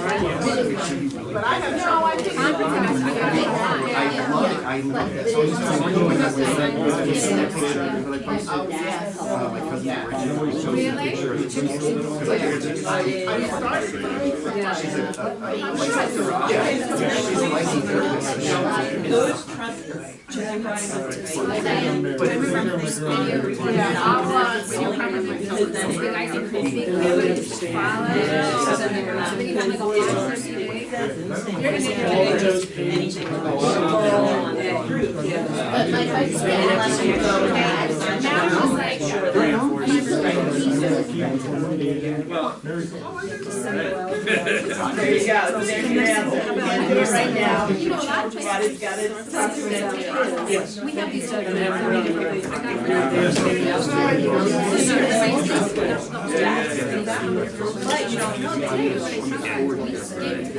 But I have no idea. I love it. So Those trusts. There you go. There's your answer. Right now. You know, a lot of places Got it. we have these other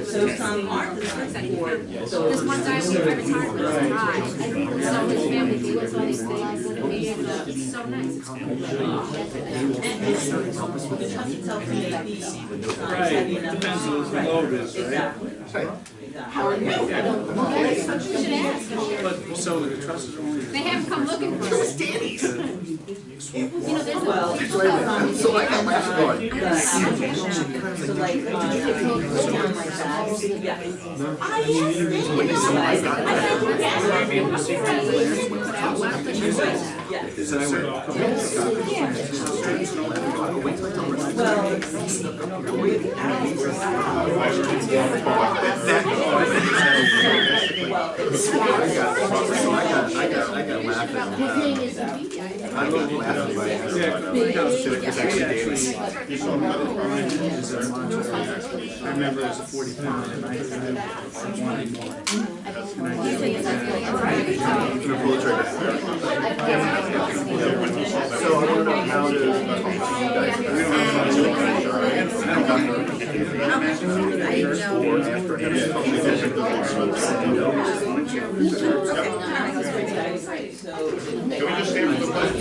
So some aren't. this one guy I retired with was high. So his family gave us all these things and it's so nice. Right, depends on the load is, right? Exactly. How are you? You should ask. But, so the trust is only. They haven't come looking for us. You know, there's Well, so I got my story. so like, down like that. Yeah. I got laughing. his name is Zvi. I got laughing by it. It's actually daily. I remember it was 40 pounds and I wanted more. Gonna pull the trigger. So I don't know how to. Can we just stand for the pledge?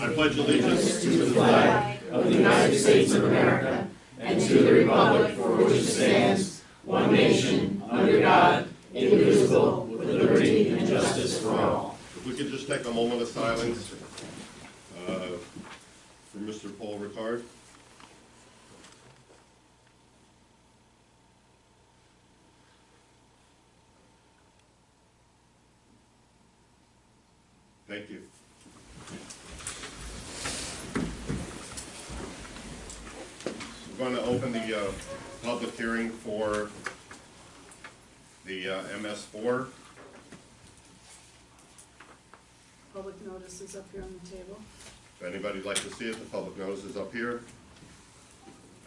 I pledge allegiance to the flag of the United States of America and to the republic for which it stands, one nation, under God, indivisible, with liberty and justice for all. If we could just take a moment of silence for Mr. Paul Ricard. Thank you. We're going to open the public hearing for the MS4. Public notice is up here on the table. If anybody'd like to see it, the public notice is up here.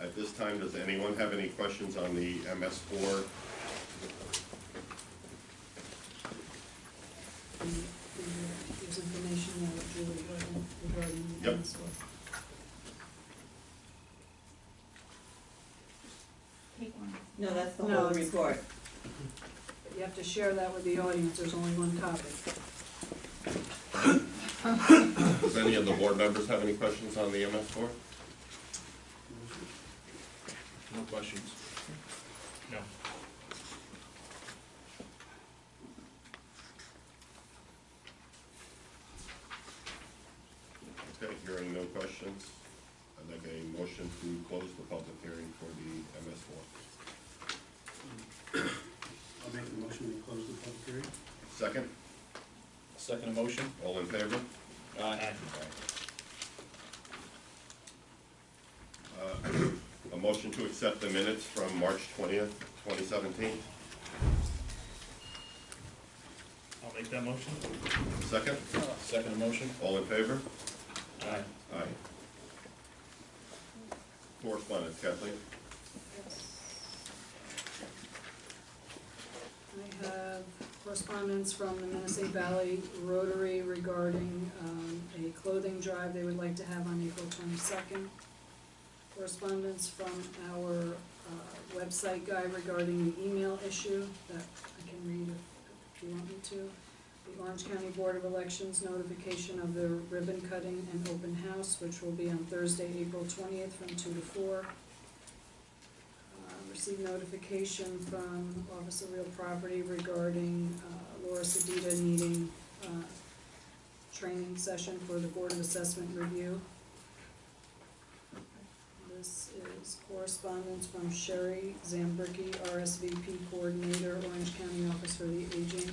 At this time, does anyone have any questions on the MS4? There's information there that Julie regarding the Yep. MS4. No, that's the No, whole it's- report. But you have to share that with the audience, there's only one copy. Does any of the board members have any questions on the MS4? No questions. No. Okay, hearing no questions, I'd like a motion to close the public hearing for the MS4. I'll make the motion to close the public hearing. Second, Second motion? all in favor? Aye. A motion to accept the minutes from March 20th, 2017. I'll make that motion. Second, Second motion? all in favor? Aye. Aye. Correspondence, Kathleen? I have correspondence from the Minnesota Valley Rotary regarding a clothing drive they would like to have on April 22nd. Correspondence from our website guy regarding the email issue that I can read if you want me to. The Orange County Board of Elections notification of the ribbon cutting and open house, which will be on Thursday, April 20th from 2 to 4. Received notification from Office of Real Property regarding Laura Sedita needing training session for the Board of Assessment Review. This is correspondence from Sherry Zambricki, RSVP Coordinator, Orange County Office for the Aging.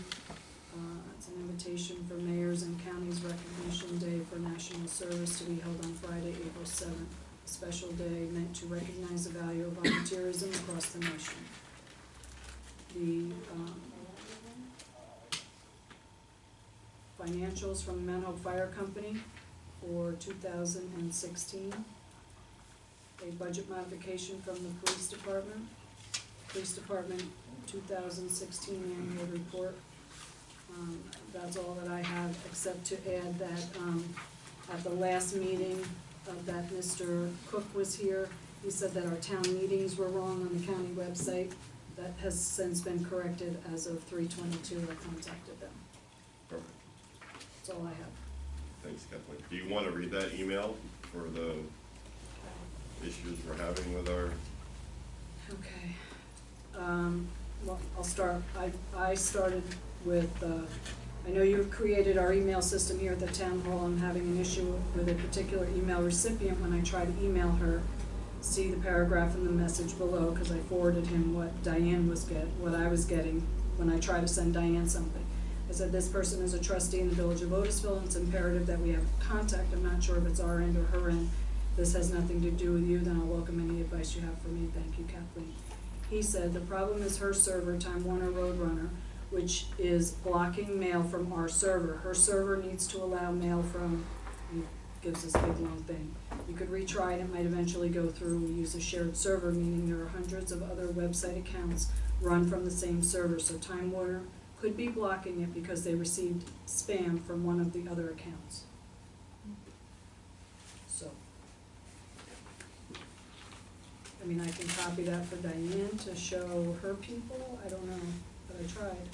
It's an invitation for mayors and counties recognition day for national service to be held on Friday, April 7th. A special day meant to recognize the value of volunteerism across the nation. The financials from Mount Hope Fire Company for 2016. A budget modification from the Police Department. Police Department 2016 annual report. That's all that I have, except to add that at the last meeting that Mr. Cook was here, he said that our town meetings were wrong on the county website. That has since been corrected as of 3/22. I contacted them. Perfect. That's all I have. Thanks, Kathleen. Do you want to read that email for the issues we're having with our? Okay. Well, I'll start. I started with, I know you've created our email system here at the town hall. I'm having an issue with a particular email recipient when I try to email her. See the paragraph in the message below, because I forwarded him what what I was getting when I try to send Diane something. I said, this person is a trustee in the Village of Otisville, and it's imperative that we have contact. I'm not sure if it's our end or her end. This has nothing to do with you, then I'll welcome any advice you have for me. Thank you, Kathleen. He said, the problem is her server, Time Warner Roadrunner, which is blocking mail from our server. Her server needs to allow mail from, he gives this big long thing. You could retry it, it might eventually go through. We use a shared server, meaning there are hundreds of other website accounts run from the same server. So Time Warner could be blocking it because they received spam from one of the other accounts. So, I mean, I can copy that for Diane to show her people. I don't know, but I tried.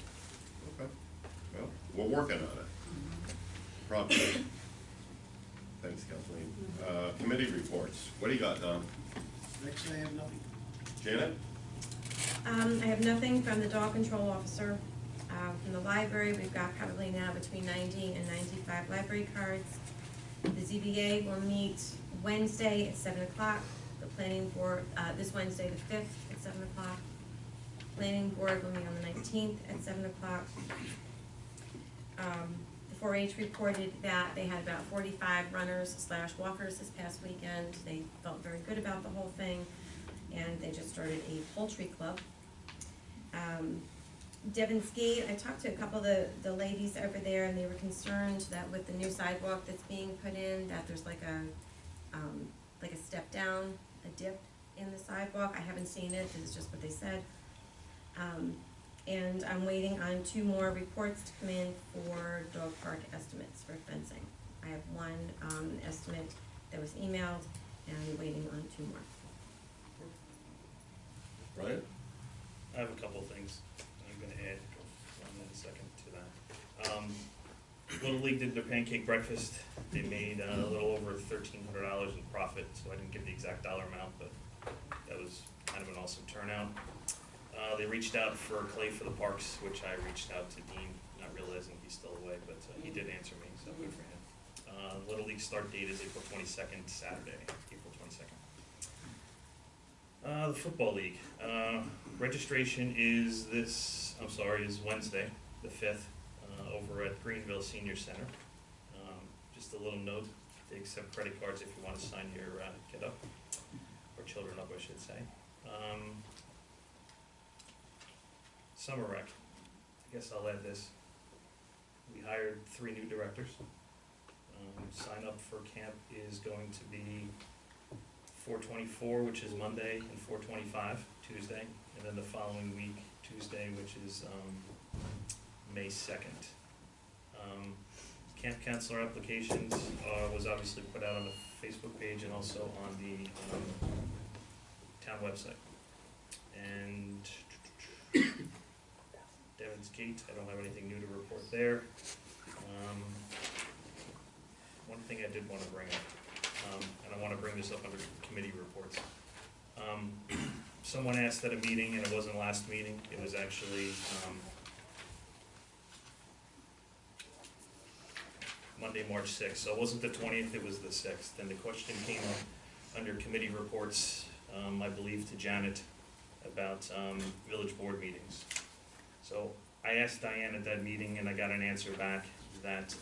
Okay. Well, we're working on it. Probably. Thanks, Kathleen. Committee reports. What do you got, Don? Next, I have nothing. Janet? I have nothing from the dog control officer. From the library, we've got probably now between 90 and 95 library cards. The ZBA will meet Wednesday at 7 o'clock. The planning board, this Wednesday the 5th at 7 o'clock. Planning board will meet on the 19th at 7 o'clock. The 4-H reported that they had about 45 runners / walkers this past weekend. They felt very good about the whole thing, and they just started a poultry club. Devon Ski, I talked to a couple of the ladies over there, and they were concerned that with the new sidewalk that's being put in, that there's like a step down, a dip in the sidewalk. I haven't seen it, this is just what they said. And I'm waiting on 2 more reports to come in for dog park estimates for fencing. I have one estimate that was emailed, and I'm waiting on 2 more. Ryan? I have a couple of things I'm gonna add in a second to that. Little League did their pancake breakfast. They made a little over $1,300 in profit, so I didn't give the exact dollar amount, but that was kind of an awesome turnout. They reached out for clay for the parks, which I reached out to Dean, not realizing he's still away, but he did answer me, so good for him. Little League start date is April 22nd, Saturday, April 22nd. The Football League. Registration is Wednesday, the 5th, over at Greenville Senior Center. Just a little note, they accept credit cards if you want to sign your kid up, or children up, I should say. Summer Rec, I guess I'll add this. We hired 3 new directors. Sign up for camp is going to be 4/24, which is Monday, and 4/25, Tuesday, and then the following week, Tuesday, which is May 2nd. Camp counselor applications was obviously put out on the Facebook page and also on the town website. And Devon's Gate, I don't have anything new to report there. One thing I did wanna bring up, and I wanna bring this up under committee reports. Someone asked at a meeting, and it wasn't last meeting, it was actually, Monday, March sixth, so it wasn't the 20th, it was the 6th, and the question came up under committee reports, I believe to Janet, about, village board meetings. So I asked Diane at that meeting, and I got an answer back that,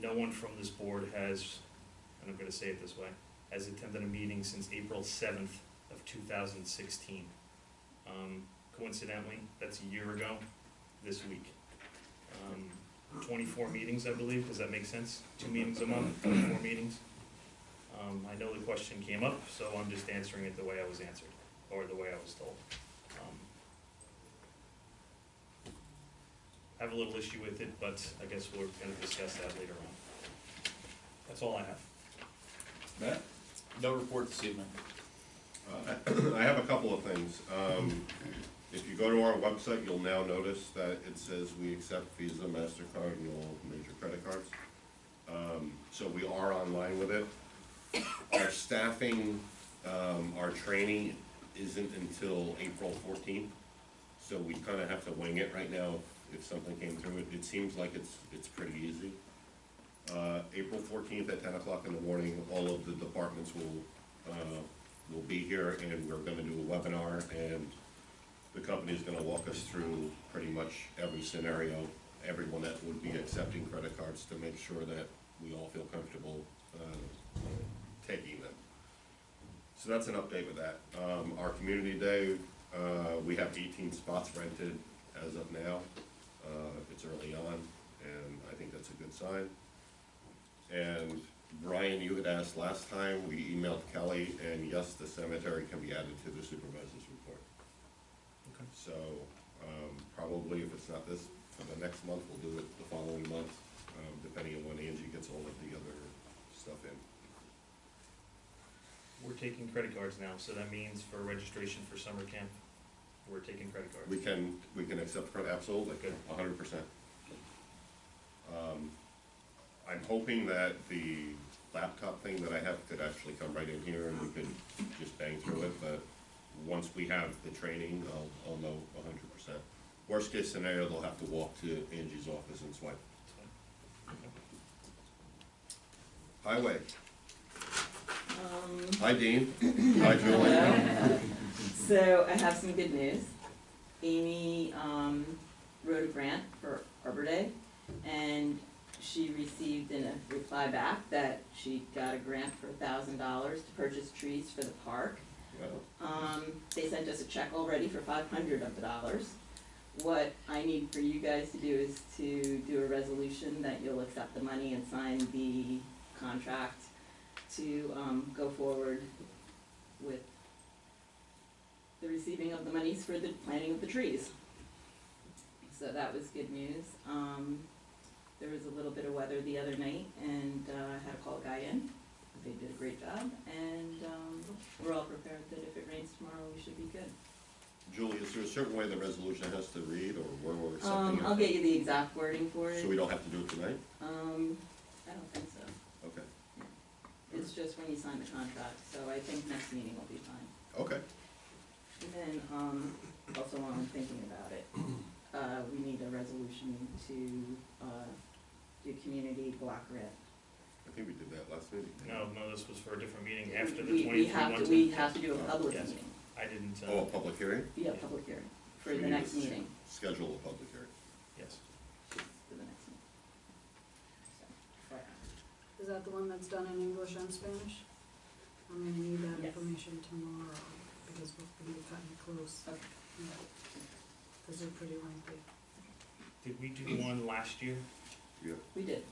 no one from this board has, and I'm gonna say it this way, has attended a meeting since April 7th of 2016. Coincidentally, that's a year ago, this week. 24 meetings, I believe, does that make sense? 2 meetings a month, 24 meetings. I know the question came up, so I'm just answering it the way I was answered, or the way I was told. I have a little issue with it, but I guess we're gonna discuss that later on. That's all I have. Matt? No report this evening. I have a couple of things. If you go to our website, you'll now notice that it says we accept Visa, MasterCard, and all major credit cards. So we are online with it. Our staffing, our training isn't until April 14th, so we kinda have to wing it right now if something came through. It seems like it's pretty easy. April 14th at 10 o'clock in the morning, all of the departments will be here, and we're gonna do a webinar, and the company's gonna walk us through pretty much every scenario, everyone that would be accepting credit cards, to make sure that we all feel comfortable taking them. So that's an update with that. Our community day, we have 18 spots rented as of now. It's early on, and I think that's a good sign. And Brian, you had asked last time, we emailed Kelly, and yes, the cemetery can be added to the supervisor's report. Okay. So, probably if it's not this, for the next month, we'll do it the following month, depending on when Angie gets all of the other stuff in. We're taking credit cards now, so that means for registration for summer camp, we're taking credit cards. We can accept credit, absolutely, Good. 100%. I'm hoping that the laptop thing that I have could actually come right in here and we could just bang through it, but once we have the training, I'll know 100%. Worst case scenario, they'll have to walk to Angie's office and swipe. Highway. Hi, Dean. Hi, Julie. So I have some good news. Amy wrote a grant for Arbor Day, and she received a reply back that she got a grant for $1,000 to purchase trees for the park. Well, They sent us a check already for $500 of the dollars. What I need for you guys to do is to do a resolution that you'll accept the money and sign the contract to go forward with the receiving of the monies for the planting of the trees. So that was good news. There was a little bit of weather the other night, and I had to call a guy in. They did a great job, and we're all prepared that if it rains tomorrow, we should be good. Julie, is there a certain way the resolution has to read, or where we're accepting it? I'll get you the exact wording for it. So we don't have to do it tonight? I don't think so. Okay. It's just when you sign the contract, so I think next meeting will be fine. Okay. And then, also while I'm thinking about it, we need a resolution to do community block grant. I think we did that last meeting. No, this was for a different meeting after the We 23 have one. to, we have to do a public Yes. meeting. I didn't, Oh, a public hearing? Yeah, public hearing for So the we next need to meeting, Schedule a public hearing. yes. for the next meeting. So, FYI. Is that the one that's done in English and Spanish? I'm gonna need that Yes. information tomorrow, because we're gonna be cutting it close. Okay. Because they're pretty lengthy. Did we do one last year? Yeah. We did.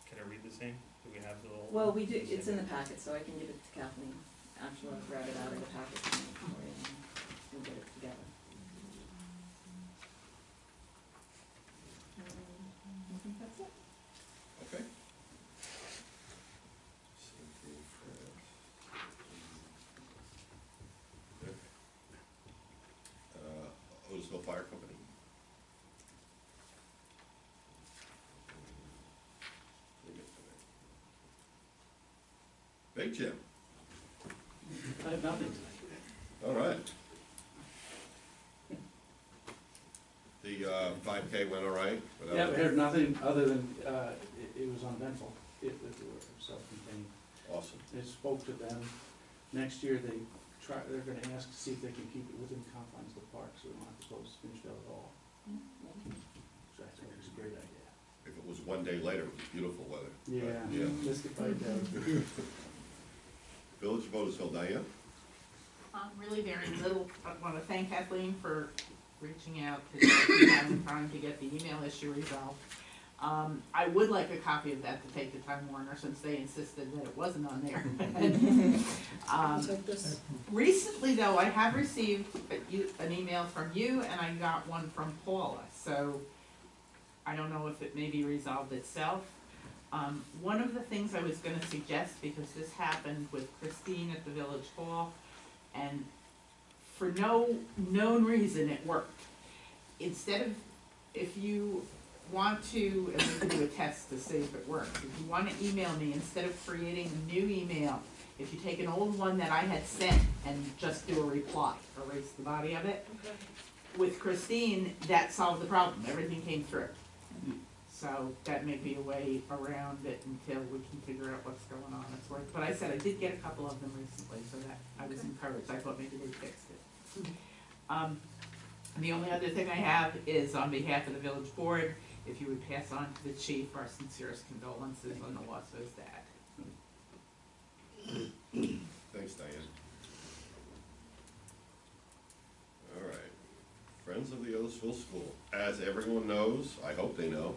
Can I read the same? Do we have the little? Well, we do, it's in the packet, so I can give it to Kathleen. Actually, I'll grab it out of the packet for you, and we'll get it together. I think that's it. Okay. Fire Company. Big Jim, I have nothing tonight. all right. The 5K went all right? without- Yeah, I heard nothing other than, it was uneventful, if it were self-contained. Awesome. I spoke to them, next year they're gonna ask to see if they can keep it within confines of the park, so we don't have to close finished out at all. So I think it's a great idea. If it was one day later, it was beautiful weather. Yeah, Yeah. mystified that. Village of Otisville, Diane? Really very little. I want to thank Kathleen for reaching out today and having time to get the email issue resolved. I would like a copy of that to take to Time Warner since they insisted that it wasn't on there. Take this. Recently though, I have received an email from you and I got one from Paula, so I don't know if it maybe resolved itself. One of the things I was gonna suggest, because this happened with Christine at the Village Hall, and for no known reason it worked. Instead of, if you want to, and we can do a test to see if it works, if you wanna email me, instead of creating a new email, if you take an old one that I had sent and just do a reply, erase the body of it, Okay. with Christine, that solved the problem, everything came through. So that may be a way around it until we can figure out what's going on, it's worth, but I said I did get a couple of them recently, so that I was Okay. encouraged, I thought maybe they fixed it. The only other thing I have is on behalf of the village board, if you would pass on to the chief our sincerest condolences on the loss of his dad. Thanks, Diane. All right. Friends of the Otisville School. As everyone knows, I hope they know,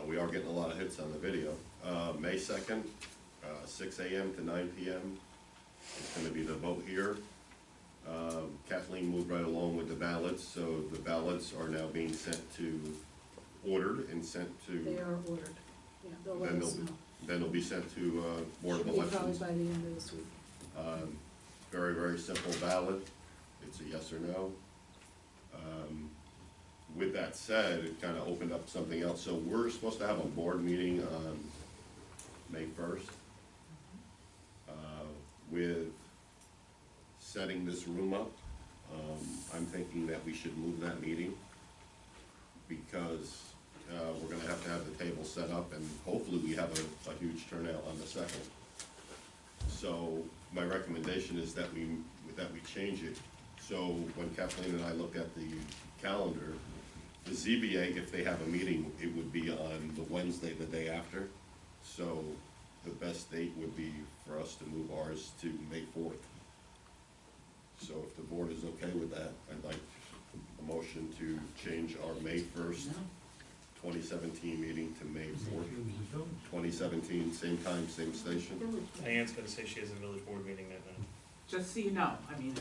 we are getting a lot of hits on the video. May 2nd, 6 a.m. to 9 p.m. It's gonna be the vote here. Kathleen moved right along with the ballots, so the ballots are now being ordered and sent They to, are ordered. Yeah, they'll let Then us they'll- know. then they'll be sent to Board of Should be probably Elections. by the end of this week. Very, very simple ballot. It's a yes or no. With that said, it kind of opened up something else. So we're supposed to have a board meeting on May 1st with setting this room up. I'm thinking that we should move that meeting because we're gonna have to have the table set up and hopefully we have a huge turnout on the 2nd. So my recommendation is that we change it. So when Kathleen and I looked at the calendar, the ZBA, if they have a meeting, it would be on the Wednesday, the day after. So the best date would be for us to move ours to May 4th. So if the board is okay with that, I'd like a motion to change our May 1st, 2017 meeting to May 4th, 2017, same time, same station. Diane's gonna say she has a village board meeting that night. Just so you know, I mean,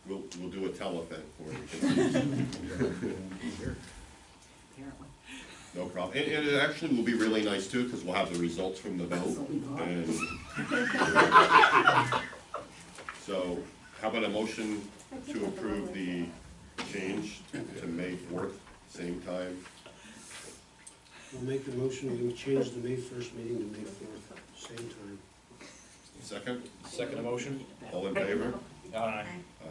We'll do a telethon for you. apparently. No problem. And it actually will be really nice too, because we'll have the results from the vote. And so, how about a motion to approve the change to May 4th, same time? I'll make the motion, we change the May 1st meeting to May 4th, same time. Second? Second motion? All in favor? Aye. Aye.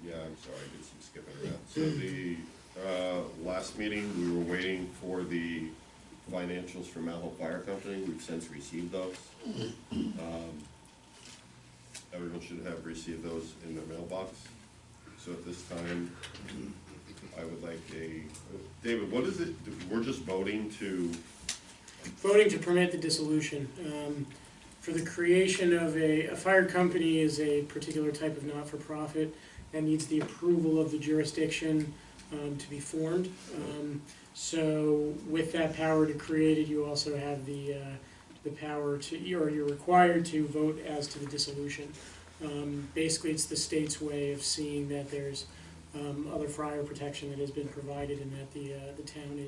Yeah, I'm sorry, I did some skipping around. So the last meeting, we were waiting for the financials from Mount Hope Fire Company. We've since received those. Everyone should have received those in their mailbox. So at this time, I would like David, what is it, we're just voting to, Voting to permit the dissolution. For the creation of a fire company is a particular type of not-for-profit that needs the approval of the jurisdiction to be formed. So with that power to create it, you also have the power to, or you're required to vote as to the dissolution. Basically, it's the state's way of seeing that there's other fire protection that has been provided and that the town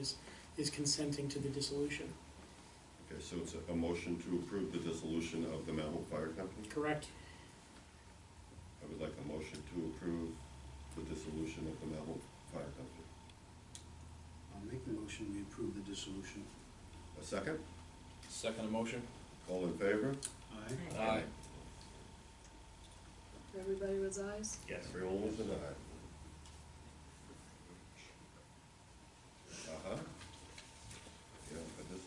is consenting to the dissolution. okay, so it's a motion to approve the dissolution of the Mount Hope Fire Company. Correct. I would like a motion to approve the dissolution of the Mount Hope Fire Company. I'll make the motion, we approve the dissolution. A second? Second motion? All in favor? Aye. Aye. Everybody was ayes? Yes. Everyone was an aye. Uh-huh. Yeah, put this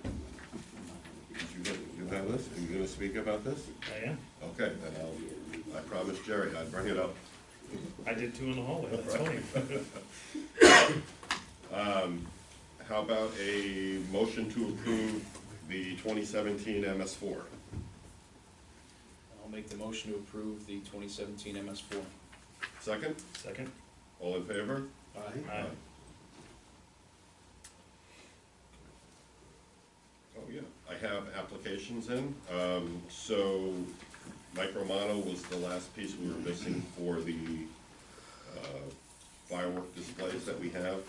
on here. You have this? Are you gonna speak about this? I am. Okay, then I promised Jerry I'd bring it up. I did too in the hallway, that's funny. How about a motion to approve the 2017 MS4? I'll make the motion to approve the 2017 MS4. Second? Second? All in favor? Aye. Aye. Oh, yeah, I have applications in. So Mike Romano was the last piece we were missing for the firework displays that we have.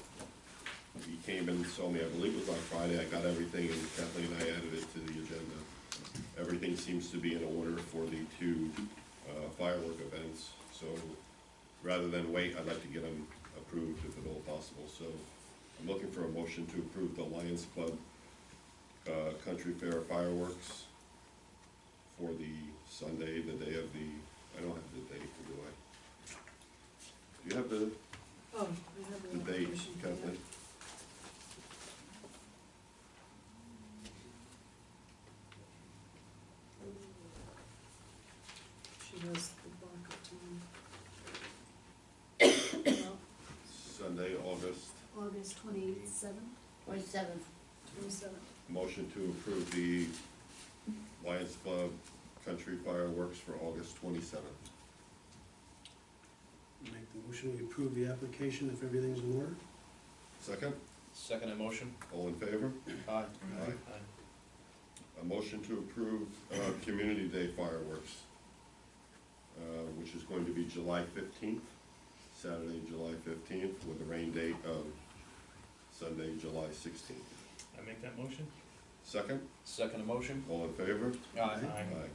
He came and saw me, I believe it was on Friday, I got everything, and Kathleen and I added it to the agenda. Everything seems to be in order for the two firework events, so rather than wait, I'd like to get them approved if at all possible. So I'm looking for a motion to approve the Lions Club Country Fair fireworks for the Sunday, the day of the, I don't have the date, do I? Do you have the Oh, I have the date, application for that. Kathleen? She has the block of time. Well, Sunday, August. August 27th? 27th. 27th. Motion to approve the Lions Club Country Fireworks for August 27th. Make the motion, we approve the application if everything's in order. Second, Second motion? all in favor? Aye. Aye. A motion to approve Community Day fireworks, which is going to be July 15th, Saturday, July 15th, with a rain date of Sunday, July 16th. I make that motion? Second, Second motion? all in favor? Aye. Aye.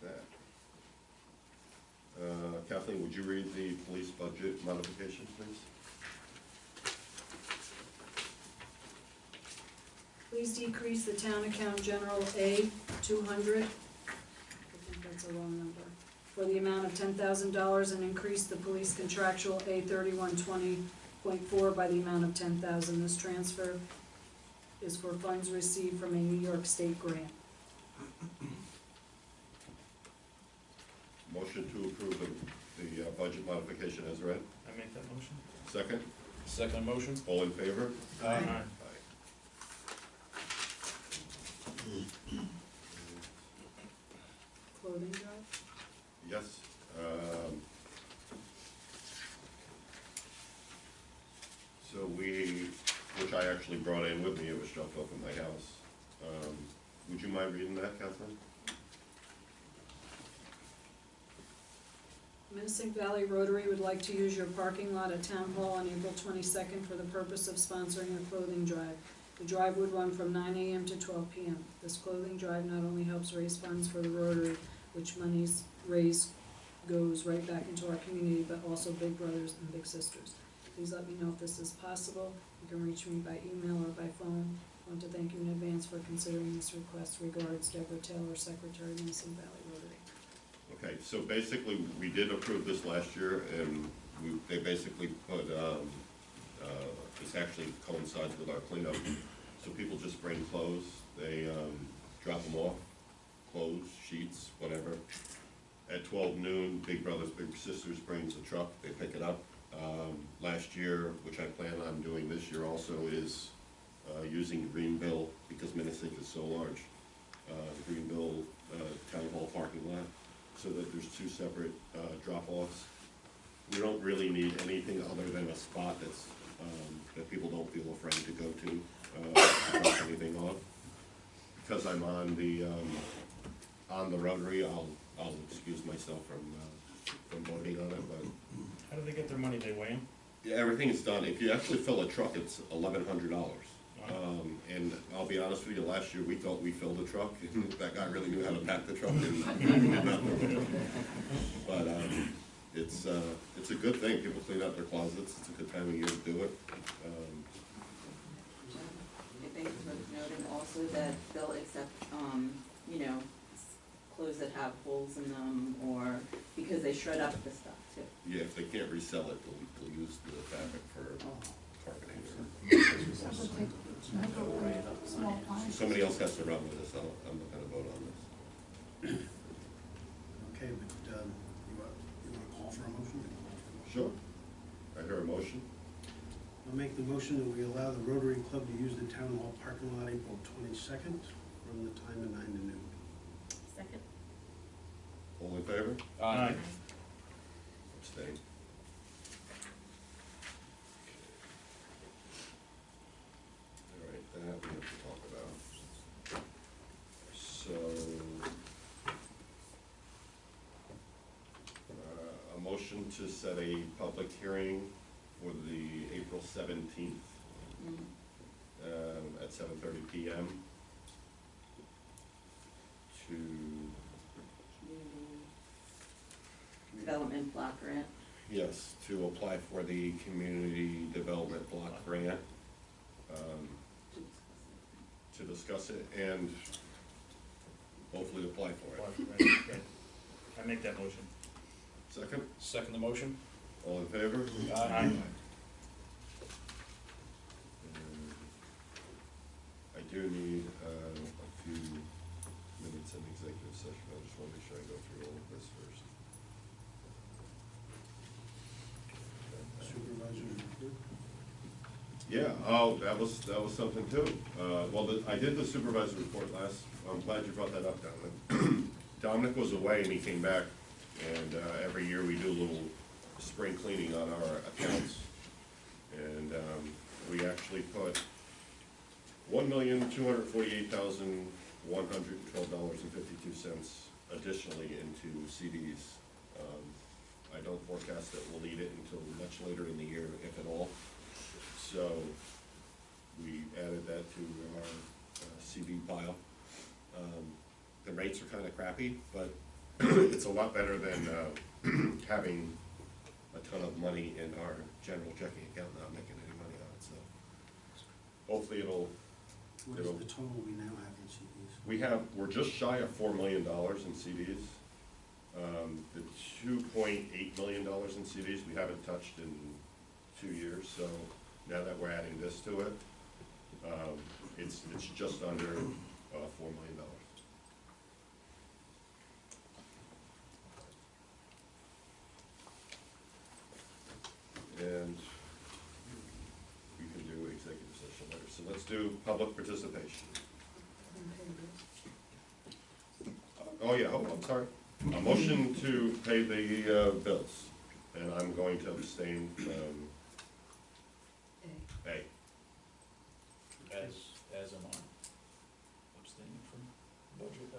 Did that. Kathleen, would you read the police budget modification, please? Please decrease the town account general A 200, I think that's a wrong number, for the amount of $10,000 and increase the police contractual A 3120.4 by the amount of $10,000. This transfer is for funds received from a New York State grant. Motion to approve the budget modification as read. I make that motion? Second, Second motion? all in favor? Aye. Clothing drive? Yes. So which I actually brought in with me, it was dropped off at my house. Would you mind reading that, Kathleen? Minnesink Valley Rotary would like to use your parking lot at Town Hall on April 22nd for the purpose of sponsoring a clothing drive. The drive would run from 9 a.m. to 12 p.m. This clothing drive not only helps raise funds for the Rotary, which monies raised goes right back into our community, but also Big Brothers and Big Sisters. Please let me know if this is possible. You can reach me by email or by phone. I want to thank you in advance for considering this request. Regards, Deborah Taylor, Secretary, Minnesink Valley Rotary. Okay, so basically, we did approve this last year, and they basically put, this actually coincides with our cleanup. So people just bring clothes, they drop them off, clothes, sheets, whatever. At 12 noon, Big Brothers Big Sisters brings a truck, they pick it up. Last year, which I plan on doing this year also, is using Greenville, because Minnesink is so large, Greenville Town Hall parking lot, so that there's two separate drop-offs. We don't really need anything other than a spot that's, that people don't feel afraid to go to, drop anything off. Because I'm on the Rotary, I'll excuse myself from voting on it, but How do they get their money? They weigh them? Yeah, everything is done. If you actually fill a truck, it's $1,100. And I'll be honest with you, last year we thought we filled a truck, and that guy really knew how to pack the truck. But it's a good thing. People clean out their closets. It's a good time of year to do it. If they worth noting also that they'll accept, clothes that have holes in them, or, because they shred up the stuff too. Yeah, if they can't resell it, they'll use the fabric for carpeting. Somebody else has to run with this. I'm not gonna vote on this. Okay, but, you wanna call for a motion? Sure. I hear a motion. I'll make the motion that we allow the Rotary Club to use the town hall parking lot April 22nd from the time of 9 to noon. Second. All in favor? Aye. Abstain. All right, that we have to talk about. So, a motion to set a public hearing for the April 17th at 7:30 PM to, Development block grant. yes, to apply for the community development block grant, to discuss it and hopefully apply for it. Okay. I make that motion. Second, Second the motion? all in favor? Aye. And I do need a few minutes in executive session. I just want to make sure I go through all of this first. Supervisor's report? Yeah, oh, that was something too. Well, I did the supervisor report last, I'm glad you brought that up, Dominic. Dominic was away and he came back, and every year we do a little spring cleaning on our accounts. And we actually put $1,248,112.52 additionally into CDs. I don't forecast that we'll need it until much later in the year, if at all. So we added that to our CD pile. The rates are kind of crappy, but it's a lot better than having a ton of money in our general checking account, not making any money on it, so hopefully it'll. What is the total we now have in CDs? We're just shy of $4 million in CDs. The $2.8 million in CDs we haven't touched in 2 years, so now that we're adding this to it, it's just under $4 million. And we can do executive session later. So let's do public participation. Oh, yeah, oh, I'm sorry. A motion to pay the bills, and I'm going to abstain from A. As am I. Abstaining from budget,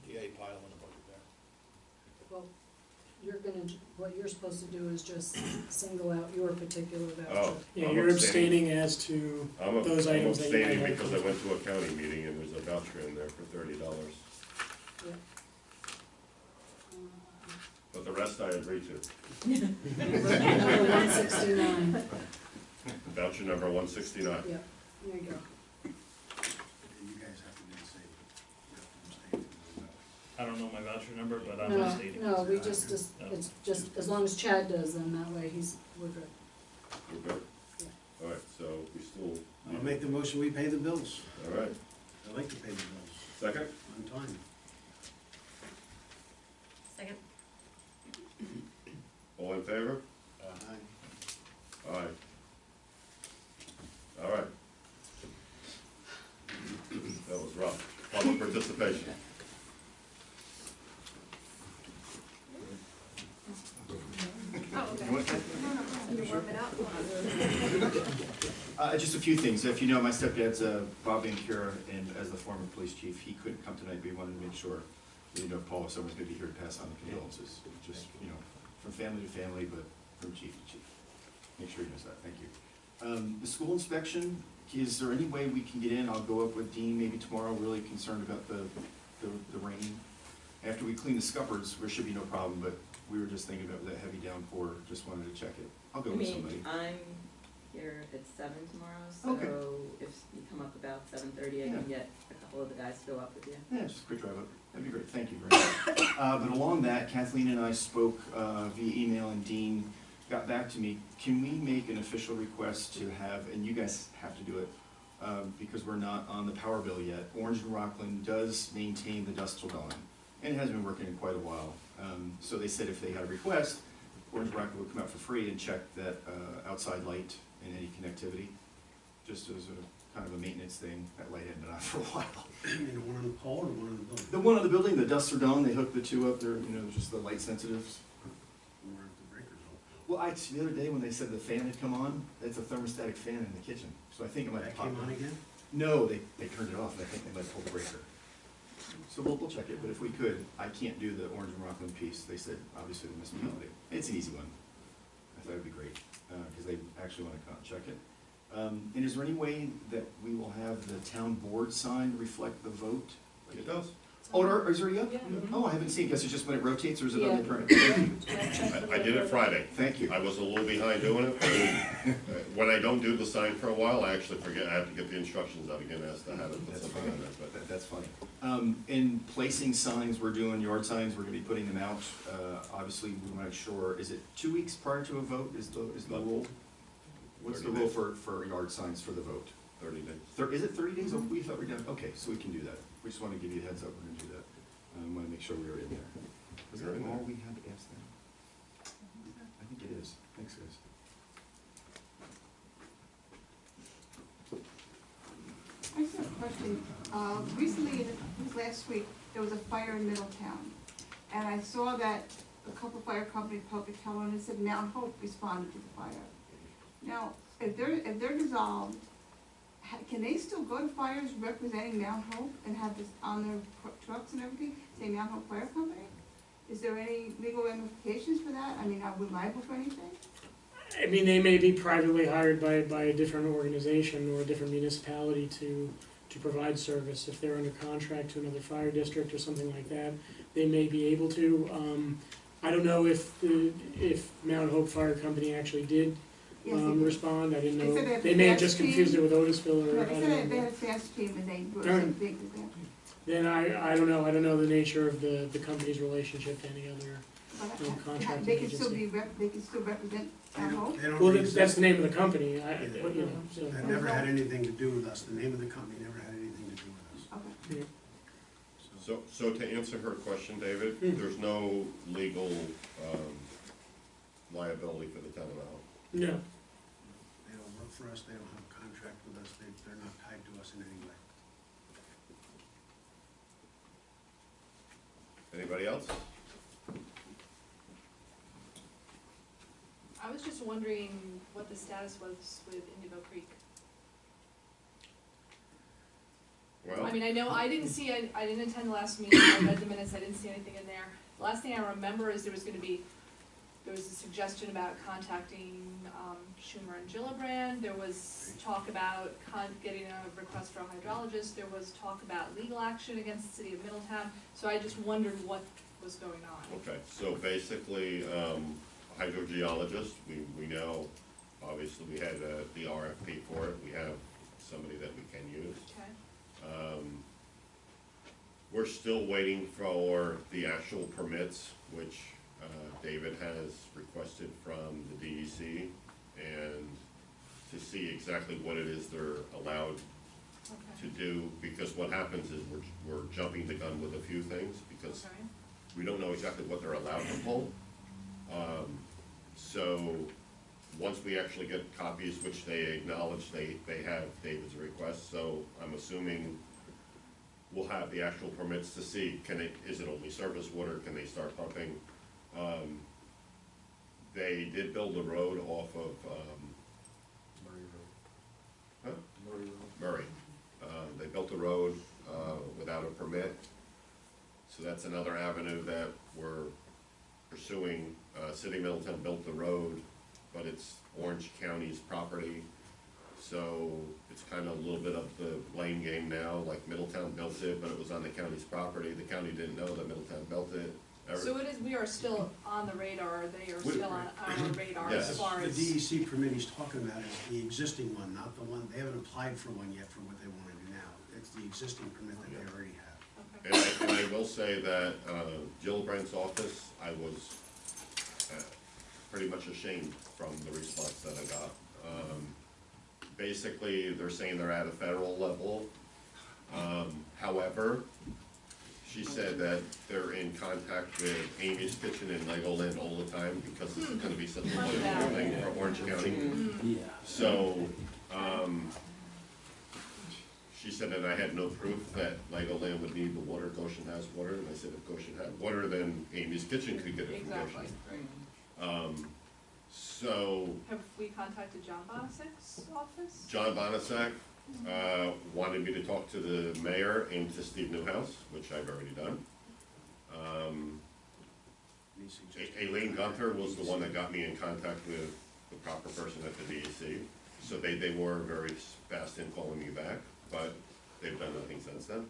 the A pile in the budget there. Well, what you're supposed to do is just single out your particular voucher. Oh. Yeah, I'm you're abstaining as to those I'm items that you might abstaining have. because I went to a county meeting and there's a voucher in there for $30. Yeah. But the rest I agree to. Number 169, Voucher number 169. yeah, there you go. You guys have to do the same. You have to abstain from the I don't know my voucher number, but I'm No, abstaining. no, we just, it's just, as long as Chad does, then that way we're good. We're good? Yeah. All right, so we still. I'll make the motion, we pay the bills. All right, I like to pay the bills second? on time. Second. All in favor? Aye. Aye. All right. That was rough. Public participation. Just a few things. If you know, my stepdad's Bob Van Cura, and as the former police chief, he couldn't come tonight, but he wanted to make sure, you know, Paul, someone's gonna be here to pass on the condolences. Just, you know, from family to family, but from chief to chief. make sure he knows that, thank you. The school inspection, is there any way we can get in? I'll go up with Dean maybe tomorrow, really concerned about the rain. After we clean the scuppers, there should be no problem, but we were just thinking about that heavy downpour, just wanted to check it. I'll go I with mean, somebody. I'm here at 7 tomorrow, Okay. so if you come up about 7:30, I can get a couple of the guys to go up with you. Yeah, just a quick drive up. That'd be great. Thank you very much. But along that, Kathleen and I spoke via email, and Dean got back to me. Can we make an official request to have, and you guys have to do it, because we're not on the power bill yet. Orange and Rockland does maintain the Dust Till Dawn, and it has been working in quite a while. So they said if they had a request, Orange and Rockland would come out for free and check that outside light and any connectivity, just as a kind of a maintenance thing. That light hadn't been on for a while. You mean the one on the pole or the one on the building? The one on the building, the Dust Till Dawn, they hooked the two up there, just the light sensitives. Where the breakers on? Well, the other day when they said the fan had come on, it's a thermostatic fan in the kitchen, so I think it might have That came popped on on. again? No, they turned it off, and I think they might have pulled the breaker. So we'll check it, but if we could, I can't do the Orange and Rockland piece. They said, obviously, the municipality. It's an easy one. I thought it'd be great, because they actually want to come and check it. And is there any way that we will have the town board sign reflect the vote? It does. Oh, is it already up? Yeah. Oh, I haven't seen, guess it's just when it rotates, or is it Yeah. on the current? I did it Friday. Thank you. I was a little behind doing it, but when I don't do the sign for a while, I actually forget, I have to get the instructions out again as to how to put That's something fine. on there, but That's funny. In placing signs, we're doing yard signs, we're gonna be putting them out. Obviously, we wanna make sure, is it 2 weeks prior to a vote is the rule? What's the 30 rule days. for yard signs for the vote? 30 days. Is it 30 days? Oh, we thought we did, okay, so we can do that. We just wanna give you a heads up, we're gonna do that. Wanna make sure we were in there. Was that all we had to ask them? I think it is. Thanks, guys. I just have a question. Recently, last week, there was a fire in Middletown. And I saw that a couple of fire companies, Public Health, and it said Mount Hope responded to the fire. Now, if they're dissolved, can they still go to fires representing Mount Hope and have this on their trucks and everything, say Mount Hope Fire Company? Is there any legal ramifications for that? I mean, are we liable for anything? I mean, they may be privately hired by a different organization or a different municipality to provide service. If they're under contract to another fire district or something like that, they may be able to. I don't know if Mount Hope Fire Company actually did Yes, they did. respond. I didn't They know. said they had They may have fast just confused team. it with Otisville or. No, I they don't said they know. had a fast team and they were Alright. so big that they. Then I don't know. I don't know the nature of the company's relationship to any other. No contracting They can still agency. be they can still represent They Mount don't, Hope? they don't Well, represent- that's the name of the company. So. That never had anything to do with us. The name of the company never had anything to do with us. Okay. So to answer her question, David, there's no legal liability for the town of Mount. No. They don't work for us, they don't have a contract with us, they're not tied to us in any way. Anybody else? I was just wondering what the status was with Indigo Creek. Well, I mean, I know, I didn't attend the last meeting, I read the minutes, I didn't see anything in there. The last thing I remember is there was a suggestion about contacting, Schumer and Gillibrand. There was talk about getting a request for a hydrologist, there was talk about legal action against the city of Middletown. So I just wondered what was going on. okay, so basically, hydrogeologist, we know, obviously, we had the RFP for it, we have somebody that we can use. Okay, We're still waiting for the actual permits, which David has requested from the DEC, and to see exactly what it is they're allowed to okay, do, because what happens is we're jumping the gun with a few things, because okay, we don't know exactly what they're allowed to pull. So, once we actually get copies, which they acknowledge they have David's request, so I'm assuming we'll have the actual permits to see, is it only surface water, can they start pumping? They did build a road off of, Murray. They built a road, without a permit, so that's another avenue that we're pursuing. City of Middletown built the road, but it's Orange County's property. So it's kind of a little bit of the blame game now, like Middletown built it, but it was on the county's property. The county didn't know that Middletown built it. So it is, we are still on the radar, they are We- still on our radar Yes. as far The as. DEC permit he's talking about is the existing one, not the one, they haven't applied for one yet for what they wanna do now. It's the existing permit that they already have. Okay. And I will say that Gillibrand's office, I was pretty much ashamed from the response that I got. Basically, they're saying they're at a federal level. However, she said that they're in contact with Amy's Kitchen in Legoland all the time because this is gonna be such a wonderful thing for Orange County. Mm. So, she said that I had no proof that Legoland would need the water, Goshen has water, and I said if Goshen had water, then Amy's Kitchen could get it from Exactly, Goshen. right. So, Have we contacted John Bonasek's office? John Bonasak, wanted me to talk to the mayor and to Steve Newhouse, which I've already done. Aileen Gunther was the one that got me in contact with the proper person at the DEC. So they were very fast in calling me back, but they've done nothing since then.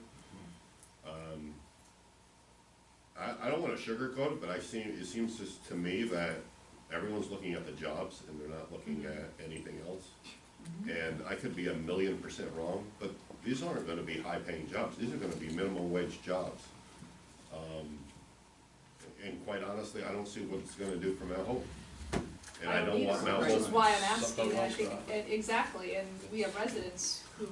I don't wanna sugarcoat it, but it seems just to me that everyone's looking at the jobs and they're not looking at anything else. And I could be 1,000,000% wrong, but these aren't gonna be high-paying jobs, these are gonna be minimum wage jobs. And quite honestly, I don't see what it's gonna do for Mount Hope. And I don't want Mount Which is Hope, why I'm asking, I think, exactly, and we have residents who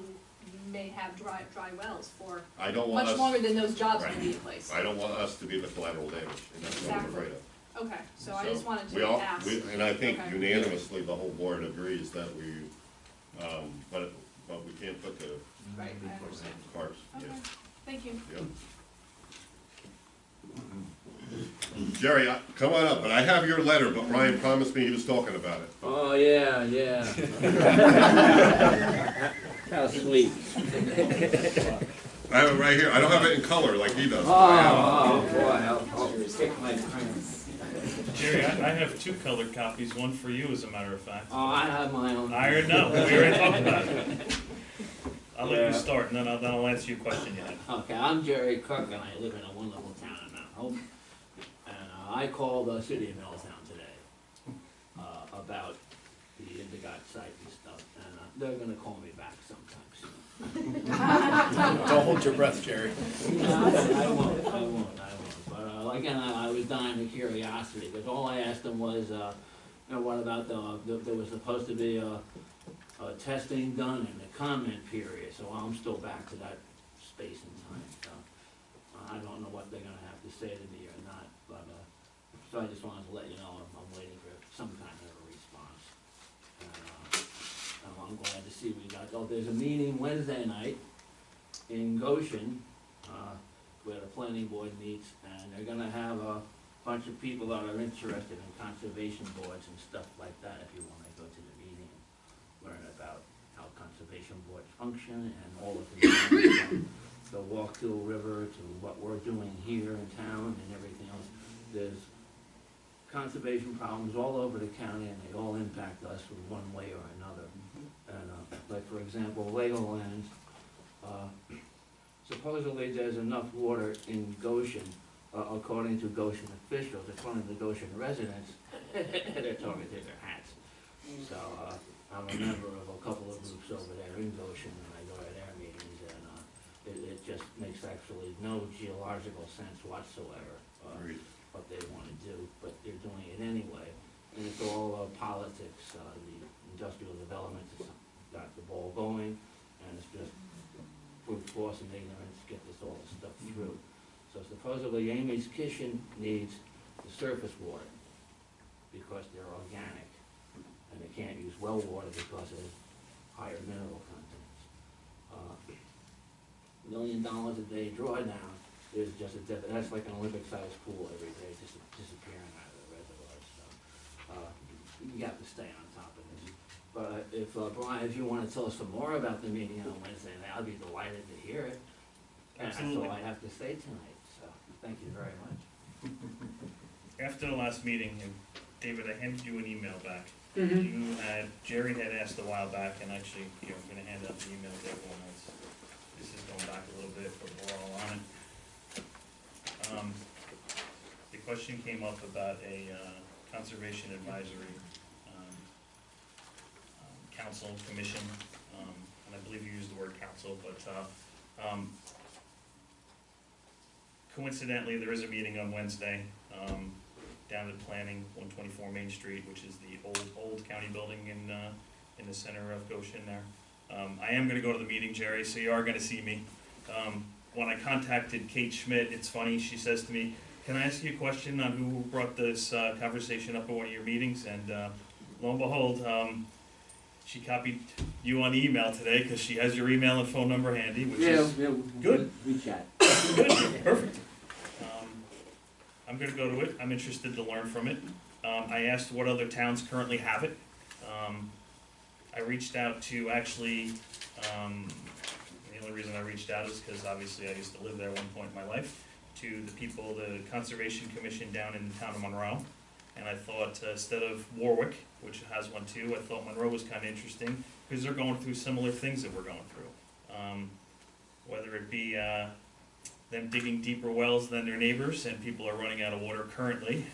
may have dry wells for I don't want much us, longer than those jobs Right. may be in place. I don't want us to be the collateral damage, and that's what I'm Exactly. afraid of. Okay, so I just wanted we to all- ask. And I think Okay. unanimously, the whole board agrees that we, but we can't put the Right, I understand. carts, Okay, yeah. thank you. Yep. Jerry, come on up, but I have your letter, but Ryan promised me he was talking about it. Oh, yeah. How sweet. I have it right here, I don't have it in color like he does. but I have it. Oh, boy, I'll take my time. Jerry, I have two colored copies, one for you as a matter of fact. Oh, I have my own. I already know, we already talked about it. I'll let Yeah. you start, and then I'll answer your question you had. Okay, I'm Jerry Cook, and I live in a wonderful town of Mount Hope. And I called the city of Middletown today about the Indigot site and stuff, and they're gonna call me back sometime soon. Don't hold your breath, Jerry. I won't. But again, I was dying of curiosity, because all I asked them was, what about there was supposed to be a testing done in the comment period, so I'm still back to that space and time, so I don't know what they're gonna have to say to me or not, but, so I just wanted to let you know I'm waiting for some kind of a response. And I'm glad to see there's a meeting Wednesday night in Goshen, where the planning board meets, and they're gonna have a bunch of people that are interested in conservation boards and stuff like that, if you wanna go to the meeting and learn about how conservation boards function and all of the, from the Wallkill River to what we're doing here in town and everything else. There's conservation problems all over the county, and they all impact us in one way or another. And, like, for example, Legoland, supposedly there's enough water in Goshen, according to Goshen officials, according to Goshen residents, they're talking to their hats. So, I'm a member of a couple of groups over there in Goshen, and I go to their meetings, and it just makes actually no geological sense whatsoever, Agreed. what they wanna do, but they're doing it anyway. And it's all politics, the industrial development has got the ball going, and it's just brute force and ignorance get this all stuff through. So supposedly Amy's Kitchen needs the surface water, because they're organic, and they can't use well water because of higher mineral contents. $1 million a day drawdown is just that's like an Olympic-sized pool every day, just disappearing out of the reservoir, so, you have to stay on top of this. But if, Brian, if you wanna tell us some more about the meeting on Wednesday, I'd be delighted to hear it. And that's Absolutely. all I have to say tonight, so, thank you very much. After the last meeting, and David, I handed you an email back Mm-hmm. Jerry had asked a while back, and actually, I'm gonna hand out the email to everyone else. This is going back a little bit, but we're all on it. The question came up about a, conservation advisory, council, commission, and I believe you used the word council, but, coincidentally, there is a meeting on Wednesday, down at Planning, 124 Main Street, which is the old county building in the center of Goshen there. I am gonna go to the meeting, Jerry, so you are gonna see me. When I contacted Kate Schmidt, it's funny, she says to me, "Can I ask you a question on who brought this conversation up at one of your meetings?" And lo and behold, she copied you on the email today, because she has your email and phone number handy, which is good. We chat. Good, perfect. I'm gonna go to it, I'm interested to learn from it. I asked what other towns currently have it. I reached out to actually, the only reason I reached out is because obviously I used to live there at one point in my life, to the people, the Conservation Commission down in the town of Monroe. And I thought, instead of Warwick, which has one too, I thought Monroe was kinda interesting, because they're going through similar things that we're going through. Whether it be, them digging deeper wells than their neighbors, and people are running out of water currently,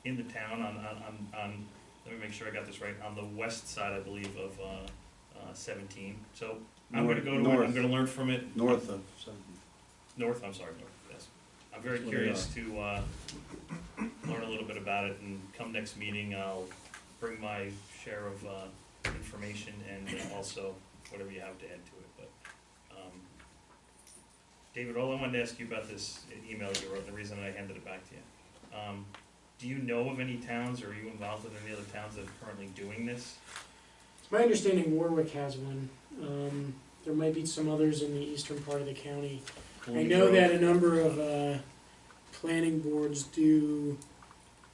in the town on, let me make sure I got this right, on the west side, I believe, of, 17. So, I'm gonna go to it, I'm gonna learn from it. North of 17. North, I'm sorry, north, yes. I'm very curious to, learn a little bit about it, and come next meeting, I'll bring my share of, information, and also whatever you have to add to it, but, David, all I wanted to ask you about this email you wrote, the reason I handed it back to you. Do you know of any towns, or are you involved with any other towns that are currently doing this? It's my understanding Warwick has one. There might be some others in the eastern part of the county. I know that a number of planning boards do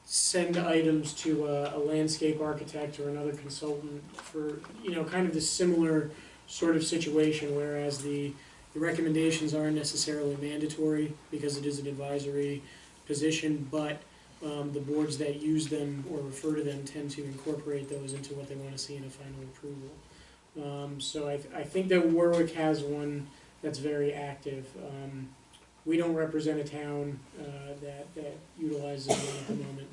send items to a landscape architect or another consultant for, kind of this similar sort of situation, whereas the recommendations aren't necessarily mandatory because it is an advisory position, but the boards that use them or refer to them tend to incorporate those into what they want to see in a final approval. So I think that Warwick has one that's very active. We don't represent a town that utilizes one at the moment,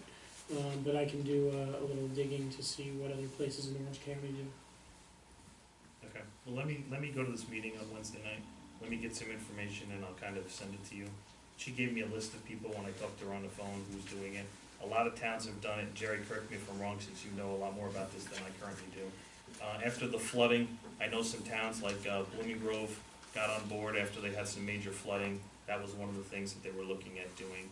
but I can do a little digging to see what other places in Orange County do. Okay, well, let me go to this meeting on Wednesday night. Let me get some information, and I'll kind of send it to you. She gave me a list of people when I talked to her on the phone who's doing it. A lot of towns have done it. Jerry, correct me if I'm wrong, since you know a lot more about this than I currently do. After the flooding, I know some towns like Blooming Grove got on board after they had some major flooding. That was one of the things that they were looking at doing.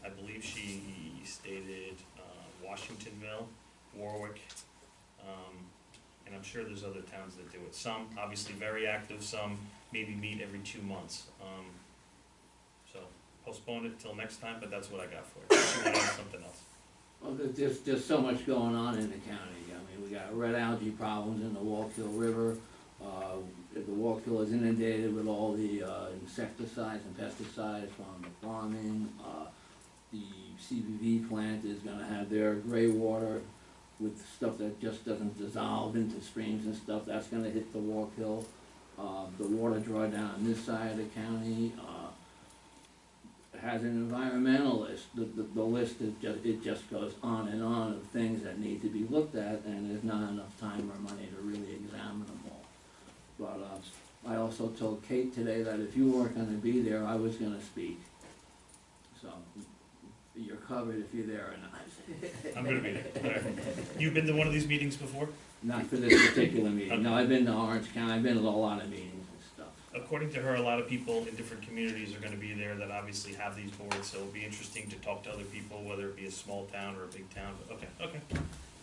I believe she stated Washingtonville, Warwick, and I'm sure there's other towns that do it. Some obviously very active, some maybe meet every 2 months. So postpone it till next time, but that's what I got for you. Unless you want to add something else. Well, there's so much going on in the county. I mean, we got red algae problems in the Wallkill River. The Wallkill is inundated with all the insecticides and pesticides from the farming. The CBV plant is gonna have their gray water with stuff that just doesn't dissolve into streams and stuff. That's gonna hit the Wallkill. The water drawdown on this side of the county has an environmentalist. The list is just goes on and on of things that need to be looked at, and there's not enough time or money to really examine them all. But I also told Kate today that if you weren't gonna be there, I was gonna speak. So you're covered if you're there or not. I'm gonna be there. You've been to one of these meetings before? Not for this particular meeting. No, I've been to Orange County. I've been to a lot of meetings and stuff. According to her, a lot of people in different communities are gonna be there that obviously have these boards, so it'll be interesting to talk to other people, whether it be a small town or a big town, but okay.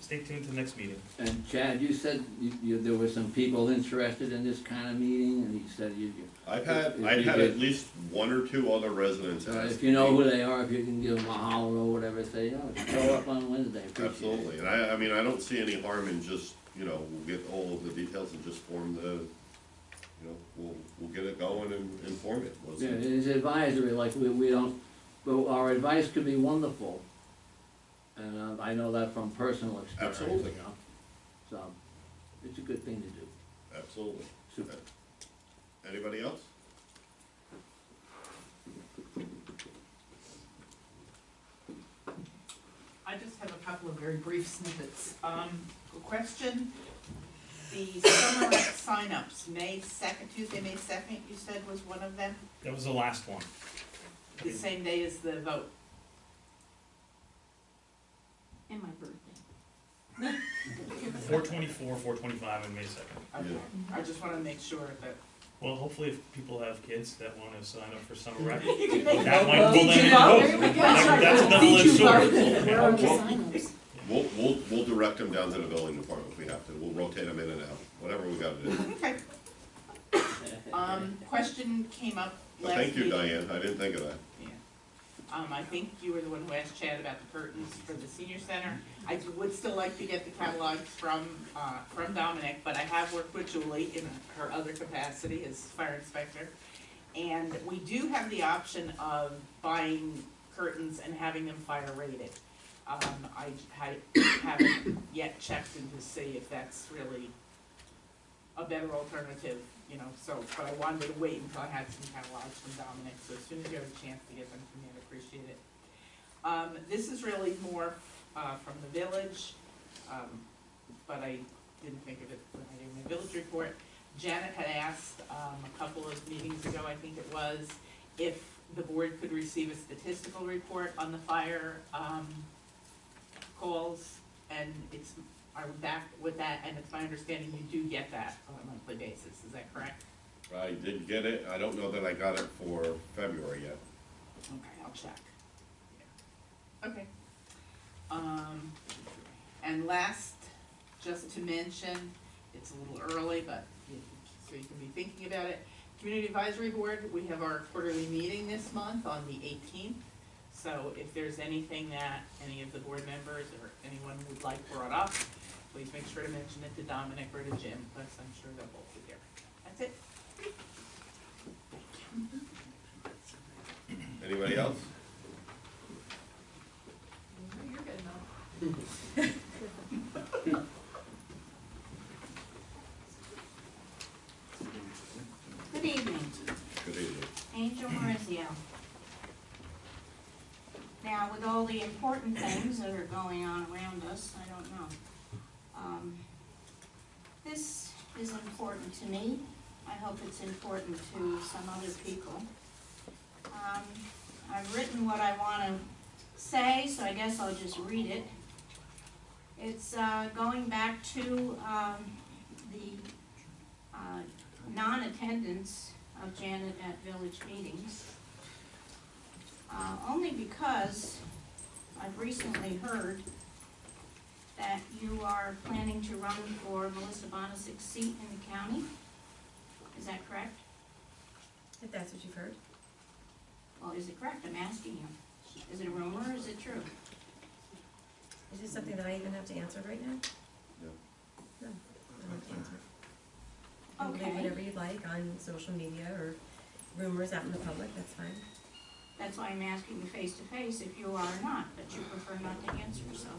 Stay tuned to the next meeting. And Chad, you said there were some people interested in this kind of meeting, and you said you. I've had at least one or two other residents ask. If you know who they are, if you can give them a holler or whatever, say, show up on Wednesday. Absolutely, and I mean, I don't see any harm in just, we'll get all of the details and just form the, we'll get it going and form it. Yeah, it's advisory, like we don't, but our advice could be wonderful, And I know that from personal experience, Absolutely. you know, so it's a good thing to do. Absolutely. Super. Anybody else? I just have a couple of very brief snippets. Question, the summer rec signups, May second, Tuesday, May second, you said was one of them, That was the last one. the same day as the vote. And my birthday. 4/24, 4/25, and May 2nd. Okay, Yeah. I just wanna make sure that. Well, hopefully if people have kids that wanna sign up for summer rec, You can that make might that pull them in and vote. There we go. That's a double-edged sword. Where are the signups? We'll direct them down to the building department if we have to. We'll rotate them in and out, whatever we gotta do. Okay. Question came up But last thank you, meeting. Diane, I didn't think of that. Yeah. I think you were the one who asked Chad about the curtains for the senior center. I would still like to get the catalogs from Dominic, but I have worked with Julie in her other capacity as fire inspector. And we do have the option of buying curtains and having them fire rated. Haven't yet checked in to see if that's really a better alternative, you know, so, but I wanted to wait until I had some catalogs from Dominic, so as soon as you have a chance to get them to me, I'd appreciate it. This is really more, from the village, but I didn't think of it when I did my village report. Janet had asked, a couple of meetings ago, I think it was, if the board could receive a statistical report on the fire, calls, and I'm back with that, and it's my understanding you do get that on a monthly basis, is that correct? I did get it, I don't know that I got it for February yet. Okay, I'll check. Yeah. Okay. And last, just to mention, it's a little early, but so you can be thinking about it. Community Advisory Board, we have our quarterly meeting this month on the 18th. So if there's anything that any of the board members or anyone would like brought up, please make sure to mention it to Dominic or to Jim, because I'm sure they'll both be there. That's it. Anybody else? You're good enough. Good evening, Good evening. Angel Marizio. Now, with all the important things that are going on around us, I don't know. This is important to me. I hope it's important to some other people. I've written what I want to say, so I guess I'll just read it. It's going back to the non-attendance of Janet at village meetings. Only because I've recently heard that you are planning to run for Melissa Bonasik's seat in the county. Is that correct? If that's what you've heard. Well, is it correct? I'm asking you. Is it a rumor or is it true? Is this something that I even have to answer right now? No. No, I don't have to answer. You can Okay. leave whatever you'd like on social media or rumors out in the public, that's fine. That's why I'm asking you face to face if you are or not, but you prefer not to answer, so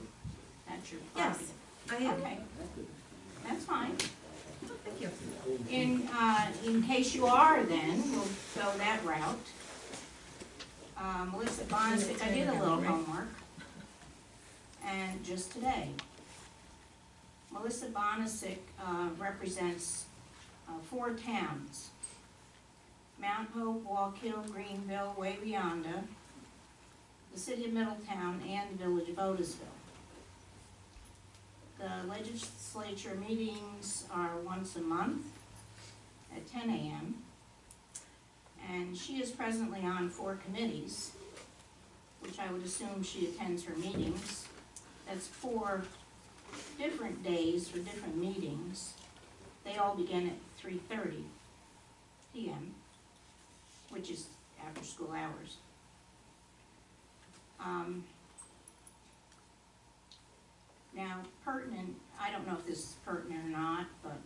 that's your Yes, prerogative. I am. Okay, that's fine. Thank you. In case you are then, we'll go that route. Melissa Bonasik, I did a little homework, and just today. Melissa Bonasik, represents, 4 towns. Mount Hope, Walk Hill, Greenville, Waveyanda, the city of Middletown, and the village of Otisville. The legislature meetings are once a month at 10 a.m. And she is presently on 4 committees, which I would assume she attends her meetings. That's 4 different days for different meetings. They all begin at 3:30 p.m., which is after school hours. Now, pertinent, I don't know if this is pertinent or not, but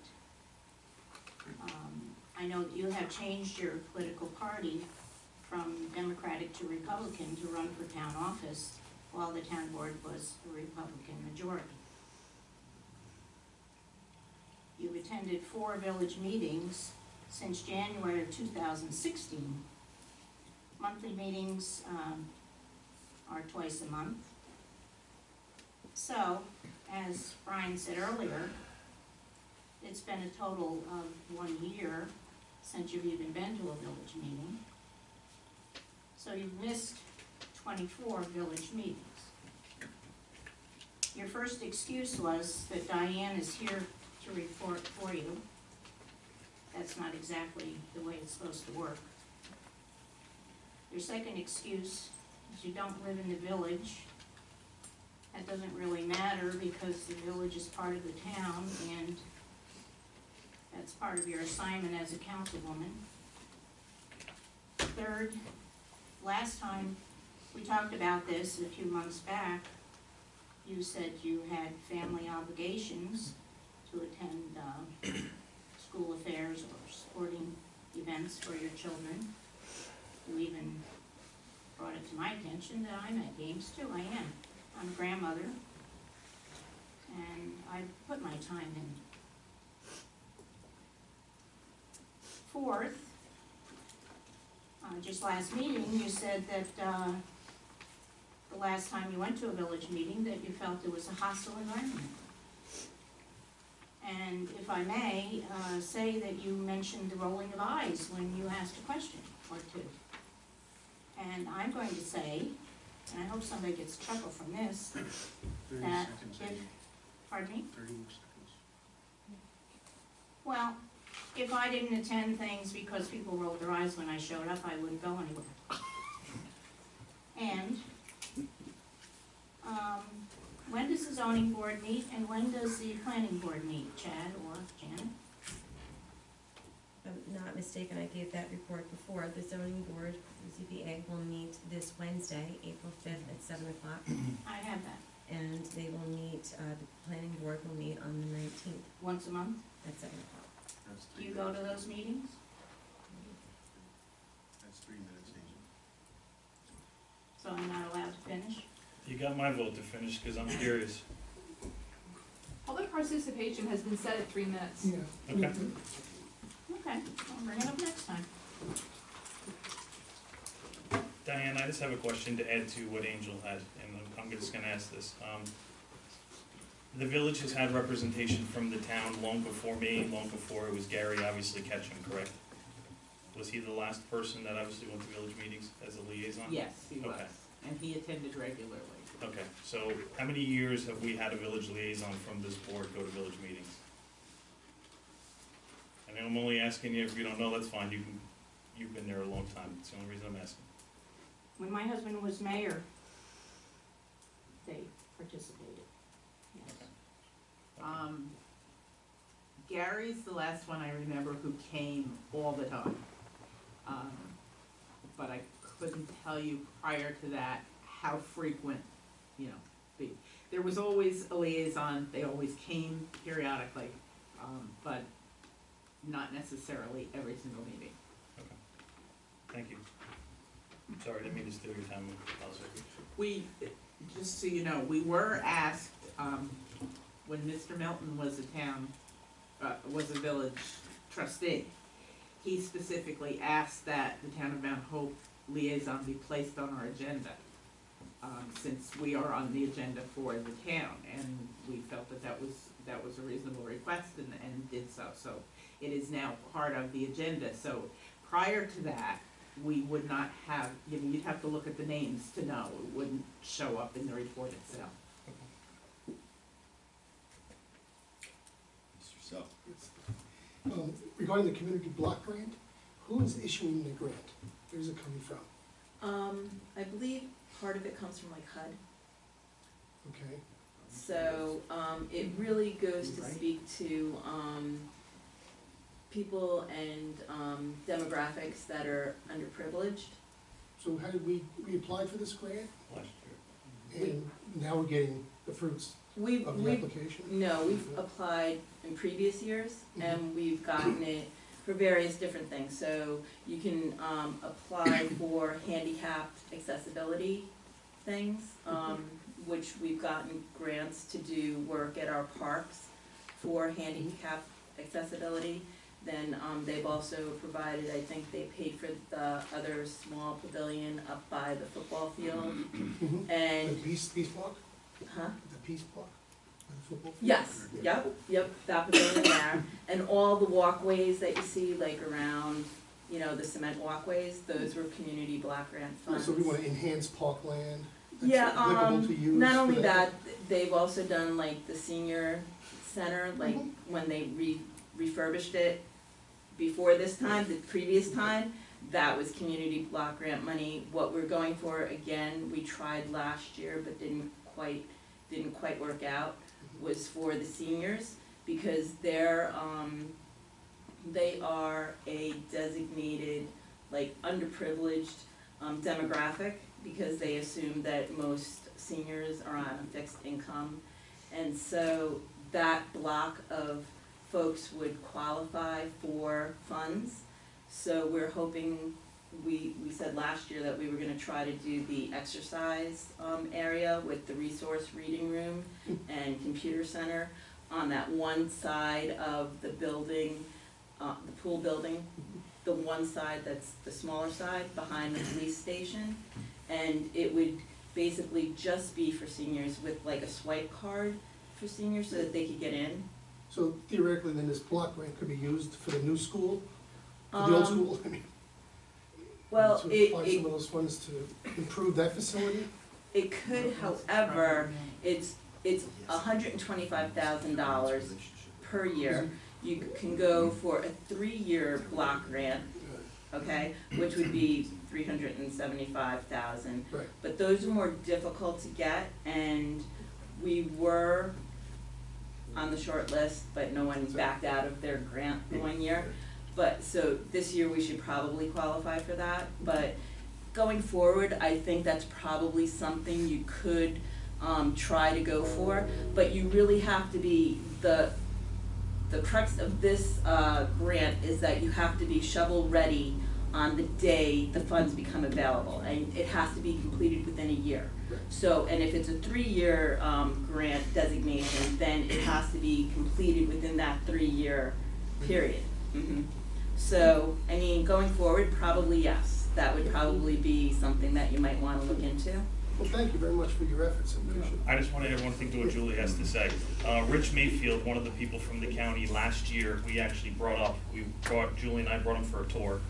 I know that you have changed your political party from Democratic to Republican to run for town office. while the town board was a Republican majority. You've attended 4 village meetings since January of 2016. Monthly meetings are twice a month. So, as Brian said earlier, it's been a total of 1 year since you've even been to a village meeting. So you've missed 24 village meetings. Your first excuse was that Diane is here to report for you. That's not exactly the way it's supposed to work. Your second excuse is you don't live in the village. That doesn't really matter because the village is part of the town and that's part of your assignment as a councilwoman. Third, last time we talked about this a few months back, you said you had family obligations to attend school affairs or sporting events for your children. You even brought it to my attention that I'm at games too. I am. I'm a grandmother, and I put my time in. Fourth, just last meeting, you said that the last time you went to a village meeting that you felt it was a hostile environment. And if I may, say that you mentioned the rolling of eyes when you asked a question or two. And I'm going to say, and I hope somebody gets a chuckle from this, 30 that seconds. if, pardon me? 30 more seconds. Well, if I didn't attend things because people rolled their eyes when I showed up, I wouldn't go anywhere. And, when does the zoning board meet and when does the planning board meet, Chad or Janet? If I'm not mistaken, I gave that report before. The zoning board, the ZBA, will meet this Wednesday, April 5th at 7 o'clock. I have that. And they will meet, the planning board will meet on the 19th Once a month? at 7 o'clock. That's Do 3 you go to minutes. those meetings? That's 3 minutes, Hazel. So I'm not allowed to finish? You got my vote to finish, because I'm curious. Public participation has been set at 3 minutes. Okay. Okay, I'll bring it up next time. Diane, I just have a question to add to what Angel had, and I'm just gonna ask this. The village has had representation from the town long before me, long before it was Gary, obviously Ketchum, correct? Was he the last person that obviously went to village meetings as a liaison? Yes, he was, Okay. and he attended regularly. Okay, so how many years have we had a village liaison from this board go to village meetings? I know I'm only asking you, if you don't know, that's fine, you've been there a long time, it's the only reason I'm asking. When my husband was mayor, they participated. Yes. Gary's the last one I remember who came all the time. But I couldn't tell you prior to that how frequent, there was always a liaison, they always came periodically, but not necessarily every single meeting. Thank you. Sorry, didn't mean to steal your time, apologize. We, just so you know, we were asked, when Mr. Milton was was a village trustee, he specifically asked that the town of Mount Hope liaison be placed on our agenda, since we are on the agenda for the town, and we felt that that was a reasonable request and did so. So it is now part of the agenda. So prior to that, we would not have, you'd have to look at the names to know. It wouldn't show up in the report itself. Mr. Self. Regarding the community block grant, who is issuing the grant? Where's it coming from? I believe part of it comes from like HUD. Okay, So, it really goes to speak to, people and, demographics that are underprivileged. so how did we applied for this grant, Last year. and now we're getting the fruits We've, of the we've, application? no, we've applied in previous years, and we've gotten it for various different things. So you can, apply for handicapped accessibility things, which we've gotten grants to do work at our parks for handicap accessibility. Then, they've also provided, I think they paid for the other small pavilion up by the football field. The And, Peace Park, huh? the Peace Park, the football field? Yes, yep, that pavilion there, and all the walkways that you see, like around, you know, the cement walkways, those were community block grant funds. So we wanna enhance parkland, that's Yeah, applicable to use not for only that, they've also done like the senior center, like Mhm. when they refurbished it before this time, the previous time, that was community block grant money. What we're going for, again, we tried last year but didn't quite work out, was for the seniors, because they are a designated, like, underprivileged demographic, because they assume that most seniors are on a fixed income. And so that block of folks would qualify for funds. So we're hoping, we said last year that we were gonna try to do the exercise area with the resource reading room and computer center on that one side of the building, the pool building, the one side that's the smaller side behind the police station. And it would basically just be for seniors with like a swipe card for seniors so that they could get in. So theoretically, then this block grant could be used for the new school, for the old school, I mean. Well, To it, find some of those funds to improve that facility? it could, however, it's $125,000 per year. You can go for a 3-year block grant, okay, which would be $375,000. Right. But those are more difficult to get, and we were on the short list, but no one backed out of their grant the 1 year. But, so this year we should probably qualify for that, but going forward, I think that's probably something you could try to go for, but you really have to be, the crux of this grant is that you have to be shovel ready on the day the funds become available, and it has to be completed within a year. So, and if it's a 3-year grant designation, then it has to be completed within that 3-year period. So, I mean, going forward, probably yes, that would probably be something that you might wanna look into. Well, thank you very much for your efforts, I appreciate it. I just want to add one thing to what Julie has to say. Rich Mayfield, one of the people from the county, last year, we actually Julie and I brought him for a tour.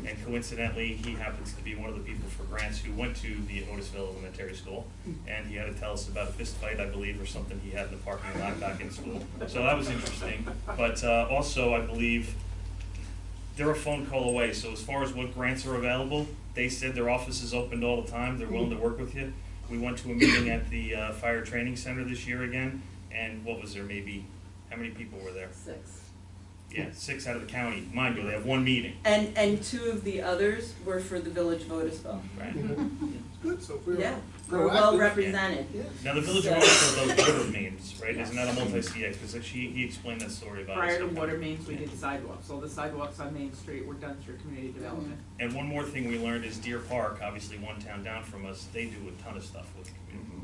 And coincidentally, he happens to be one of the people for grants who went to the Otisville Elementary School. And he had to tell us about a fist fight, I believe, or something he had in the parking lot back in school. So that was interesting. But also, I believe, they're a phone call away. So as far as what grants are available, they said their office is opened all the time. They're willing to work with you. We went to a meeting at the Fire Training Center this year again. And what was there, maybe, how many people were there? 6. Yeah, 6 out of the county. Mind you, they have 1 meeting. And 2 of the others were for the Village of Otisville. Right. Good, so if we're Yeah, we're well proactive. represented. Yeah. Now, the Village of Otisville does water mains, right? Isn't that a multi-CX? Because he explained that story about it. Prior to water mains, we did sidewalks, all the sidewalks on Main Street were done through community development. And one more thing we learned is Deer Park, obviously one town down from us, they do a ton of stuff with the community.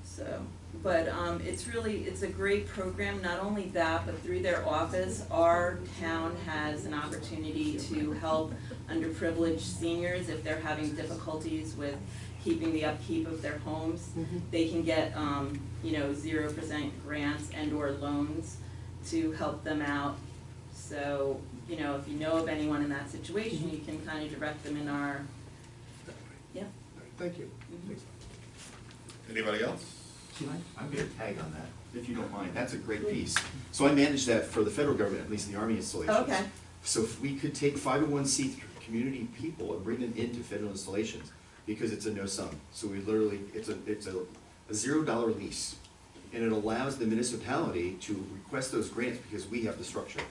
So, but it's a great program. Not only that, but through their office, our town has an opportunity to help underprivileged seniors if they're having difficulties with keeping the upkeep of their homes. They can get 0% grants and or loans to help them out. So, if you know of anyone in that situation, you can kind of direct them in our, yeah. All right, thank you. Anybody else? I'm gonna tag on that, if you don't mind, that's a great piece. So I manage that for the federal government, at least in the Army installations. Okay. So if we could take 501c community people and bring them into federal installations, because it's a no sum. So we literally, it's a $0 lease. And it allows the municipality to request those grants because we have the structure.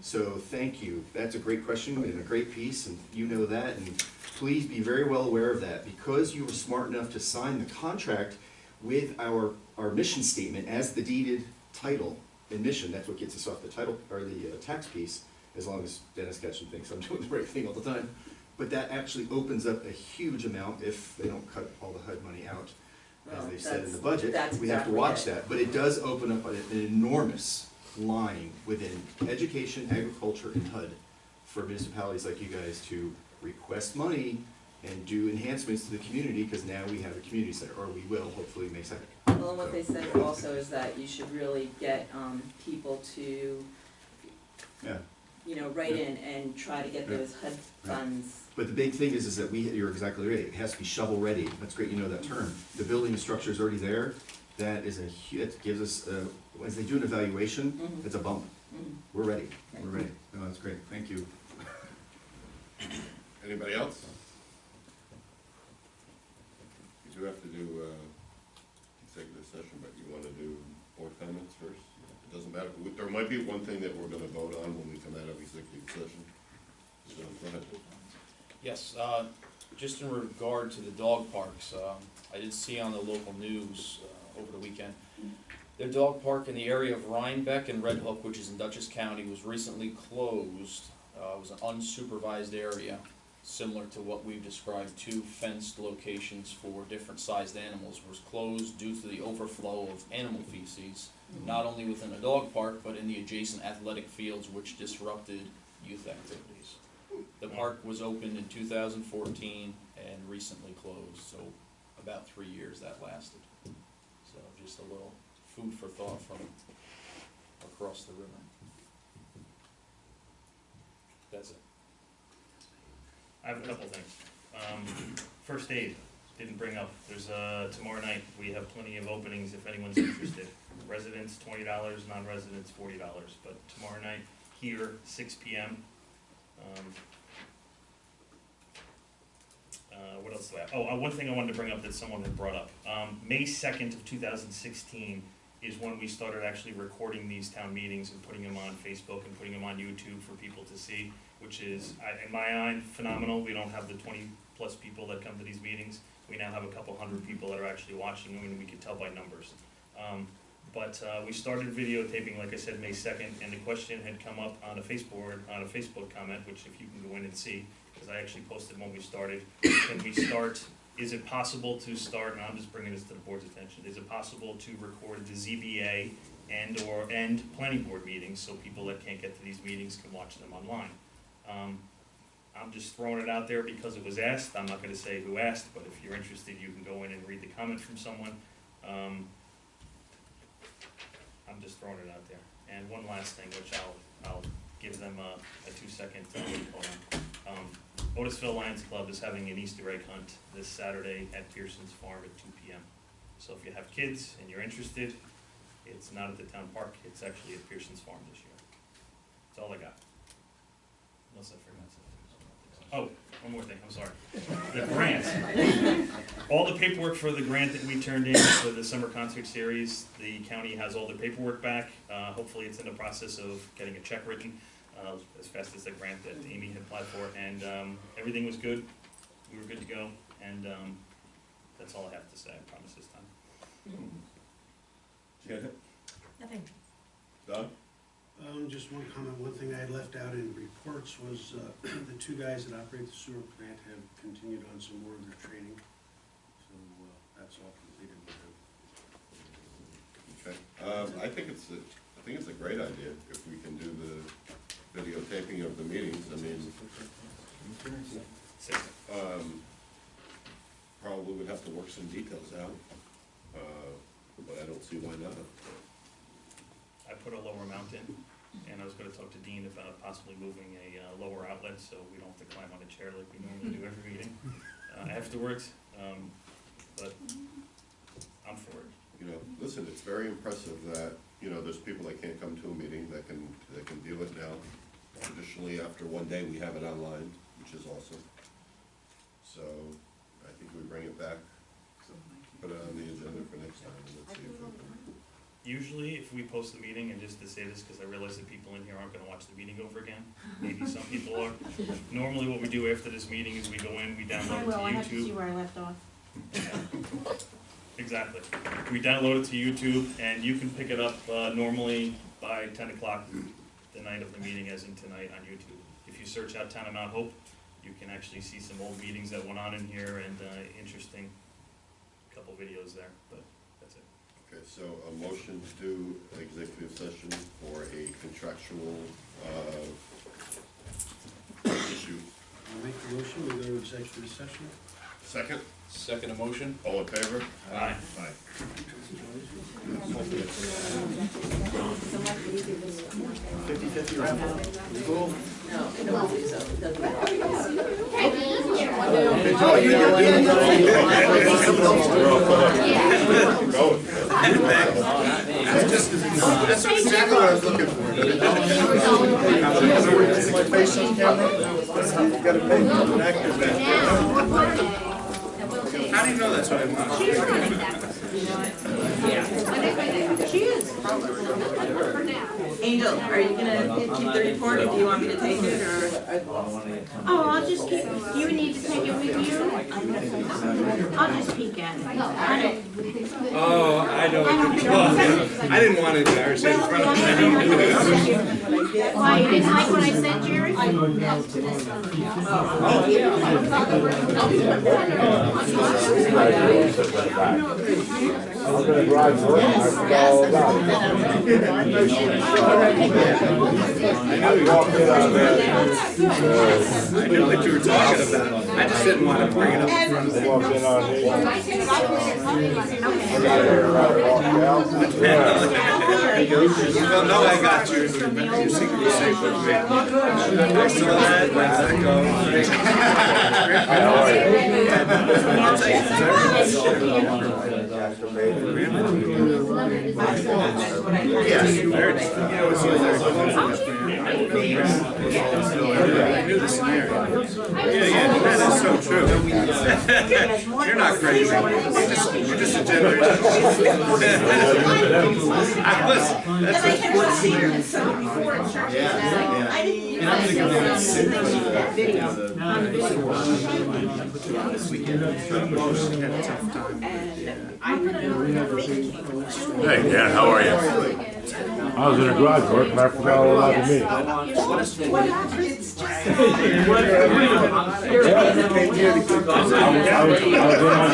So thank you, that's a great question and a great piece, and you know that, and please be very well aware of that. Because you were smart enough to sign the contract with our mission statement as the deeded title and mission, that's what gets us off the title, or the tax piece, as long as Dennis Ketchum thinks I'm doing the right thing all the time. But that actually opens up a huge amount if they don't cut all the HUD money out, as Well, they've said in the that's- budget. that's We have to exactly watch it. that, but it does open up an enormous line within education, agriculture, and HUD for municipalities like you guys to request money and do enhancements to the community, because now we have a community center, or we will, hopefully, May 2nd. Well, and what they said also is that you should really get, people to, Yeah. you know, write in and try to get Yeah. those HUD funds. But the big thing is that you're exactly right, it has to be shovel ready, that's great, you know that term. The building structure is already there, that is it gives us, as they do an evaluation, Mhm. it's a bump. Mhm. We're ready, we're ready. No, that's great, thank you. Anybody else? You do have to do, executive session, but you wanna do board comments first? It doesn't matter, there might be one thing that we're gonna vote on when we come out of executive session. So, go ahead. Yes, just in regard to the dog parks, I did see on the local news over the weekend, their dog park in the area of Rhinebeck and Red Hook, which is in Dutchess County, was recently closed. It was an unsupervised area, similar to what we've described, 2 fenced locations for different sized animals, was closed due to the overflow of animal feces, not only within the dog park, but in the adjacent athletic fields, which disrupted youth activities. The park was opened in 2014 and recently closed, so about 3 years that lasted. So just a little food for thought from across the river. That's it. I have a couple things. First aid, didn't bring up, there's, tomorrow night, we have plenty of openings if anyone's interested. Residents, $20, non-residents, $40, but tomorrow night, here, 6 PM. What else do I have? Oh, one thing I wanted to bring up that someone had brought up. May 2nd of 2016 is when we started actually recording these town meetings and putting them on Facebook and putting them on YouTube for people to see, which is, in my eye, phenomenal. We don't have the 20-plus people that come to these meetings. We now have a couple hundred people that are actually watching them, and we can tell by numbers. But we started videotaping, like I said, May 2nd, and the question had come up on a Facebook comment, which if you can go in and see, because I actually posted when we started. Can we start, is it possible to start, and I'm just bringing this to the board's attention, is it possible to record the ZBA and planning board meetings so people that can't get to these meetings can watch them online? I'm just throwing it out there because it was asked. I'm not gonna say who asked, but if you're interested, you can go in and read the comment from someone. I'm just throwing it out there. And one last thing, which I'll give them a 2-second, hold on. Otisville Lions Club is having an Easter egg hunt this Saturday at Pearson's Farm at 2 PM. So if you have kids and you're interested, it's not at the town park, it's actually at Pearson's Farm this year. That's all I got. Unless I forgot something. Oh, one more thing, I'm sorry. The grant. All the paperwork for the grant that we turned in for the summer concert series, the county has all the paperwork back. Hopefully it's in the process of getting a check written as fast as the grant that Amy had applied for. And everything was good. We were good to go. And that's all I have to say, I promise this time. Nothing. Don? Just one comment, one thing I had left out in reports was, the 2 guys that operate the sewer plant have continued on some more of their training. So, that's all completed with them. Okay, I think it's a great idea if we can do the videotaping of the meetings. I mean, probably would have to work some details out, but I don't see why not. I put a lower mount in, and I was gonna talk to Dean about possibly moving a lower outlet, so we don't have to climb on a chair like we normally do every meeting afterwards, but I'm for it. You know, listen, it's very impressive that, you know, there's people that can't come to a meeting that can view it now. Traditionally, after one day, we have it online, which is awesome. So, I think we bring it back, put it on the agenda for next time, and let's see if we can. Usually, if we post the meeting, and just to say this, because I realize that people in here aren't gonna watch the meeting over again, maybe some people are. Normally, what we do after this meeting is we go in, we download it to YouTube. I have to see where I left off. Exactly. We download it to YouTube, and you can pick it up normally by 10 o'clock the night of the meeting, as in tonight on YouTube. If you search out Town of Mount Hope, you can actually see some old meetings that went on in here and, interesting couple videos there, but that's it. Okay, so a motion to do executive session for a contractual, issue. I'll make the motion, we go to executive session. Second, Second emotion? all in favor? Aye. Aye. 50/50 wrap up? Cool. No, I don't believe so, it doesn't matter. That's exactly what I was looking for. My face on camera? Gotta pay for an actor back. How do you know that's what I want? Angel, are you gonna keep the report, or do you want me to take it, or? Oh, I'll just keep, you need to take it with you? I'll just peek at it. Oh, I know what you're talking. I didn't want to embarrass you in front of Why, you didn't like what I said, Jerry? I'm gonna drive for it, I forgot all about it. I know you walked in on that. I knew what you were talking about. I just didn't want to bring it up in front of I them. walked in on me. I got here right walked out. Yeah. Well, no, I got you. Your secret is safe with me. I saw that, where's that going? How are you? I'll take it. Yes. I knew the scenario. Yeah, that is so true. You're not crazy. You're just a generation. I was. That's what Yeah. And I'm gonna go down and sit for that video. This weekend. Hey, Dan, how are you? I was in the garage working, I forgot all about the meeting. I was in on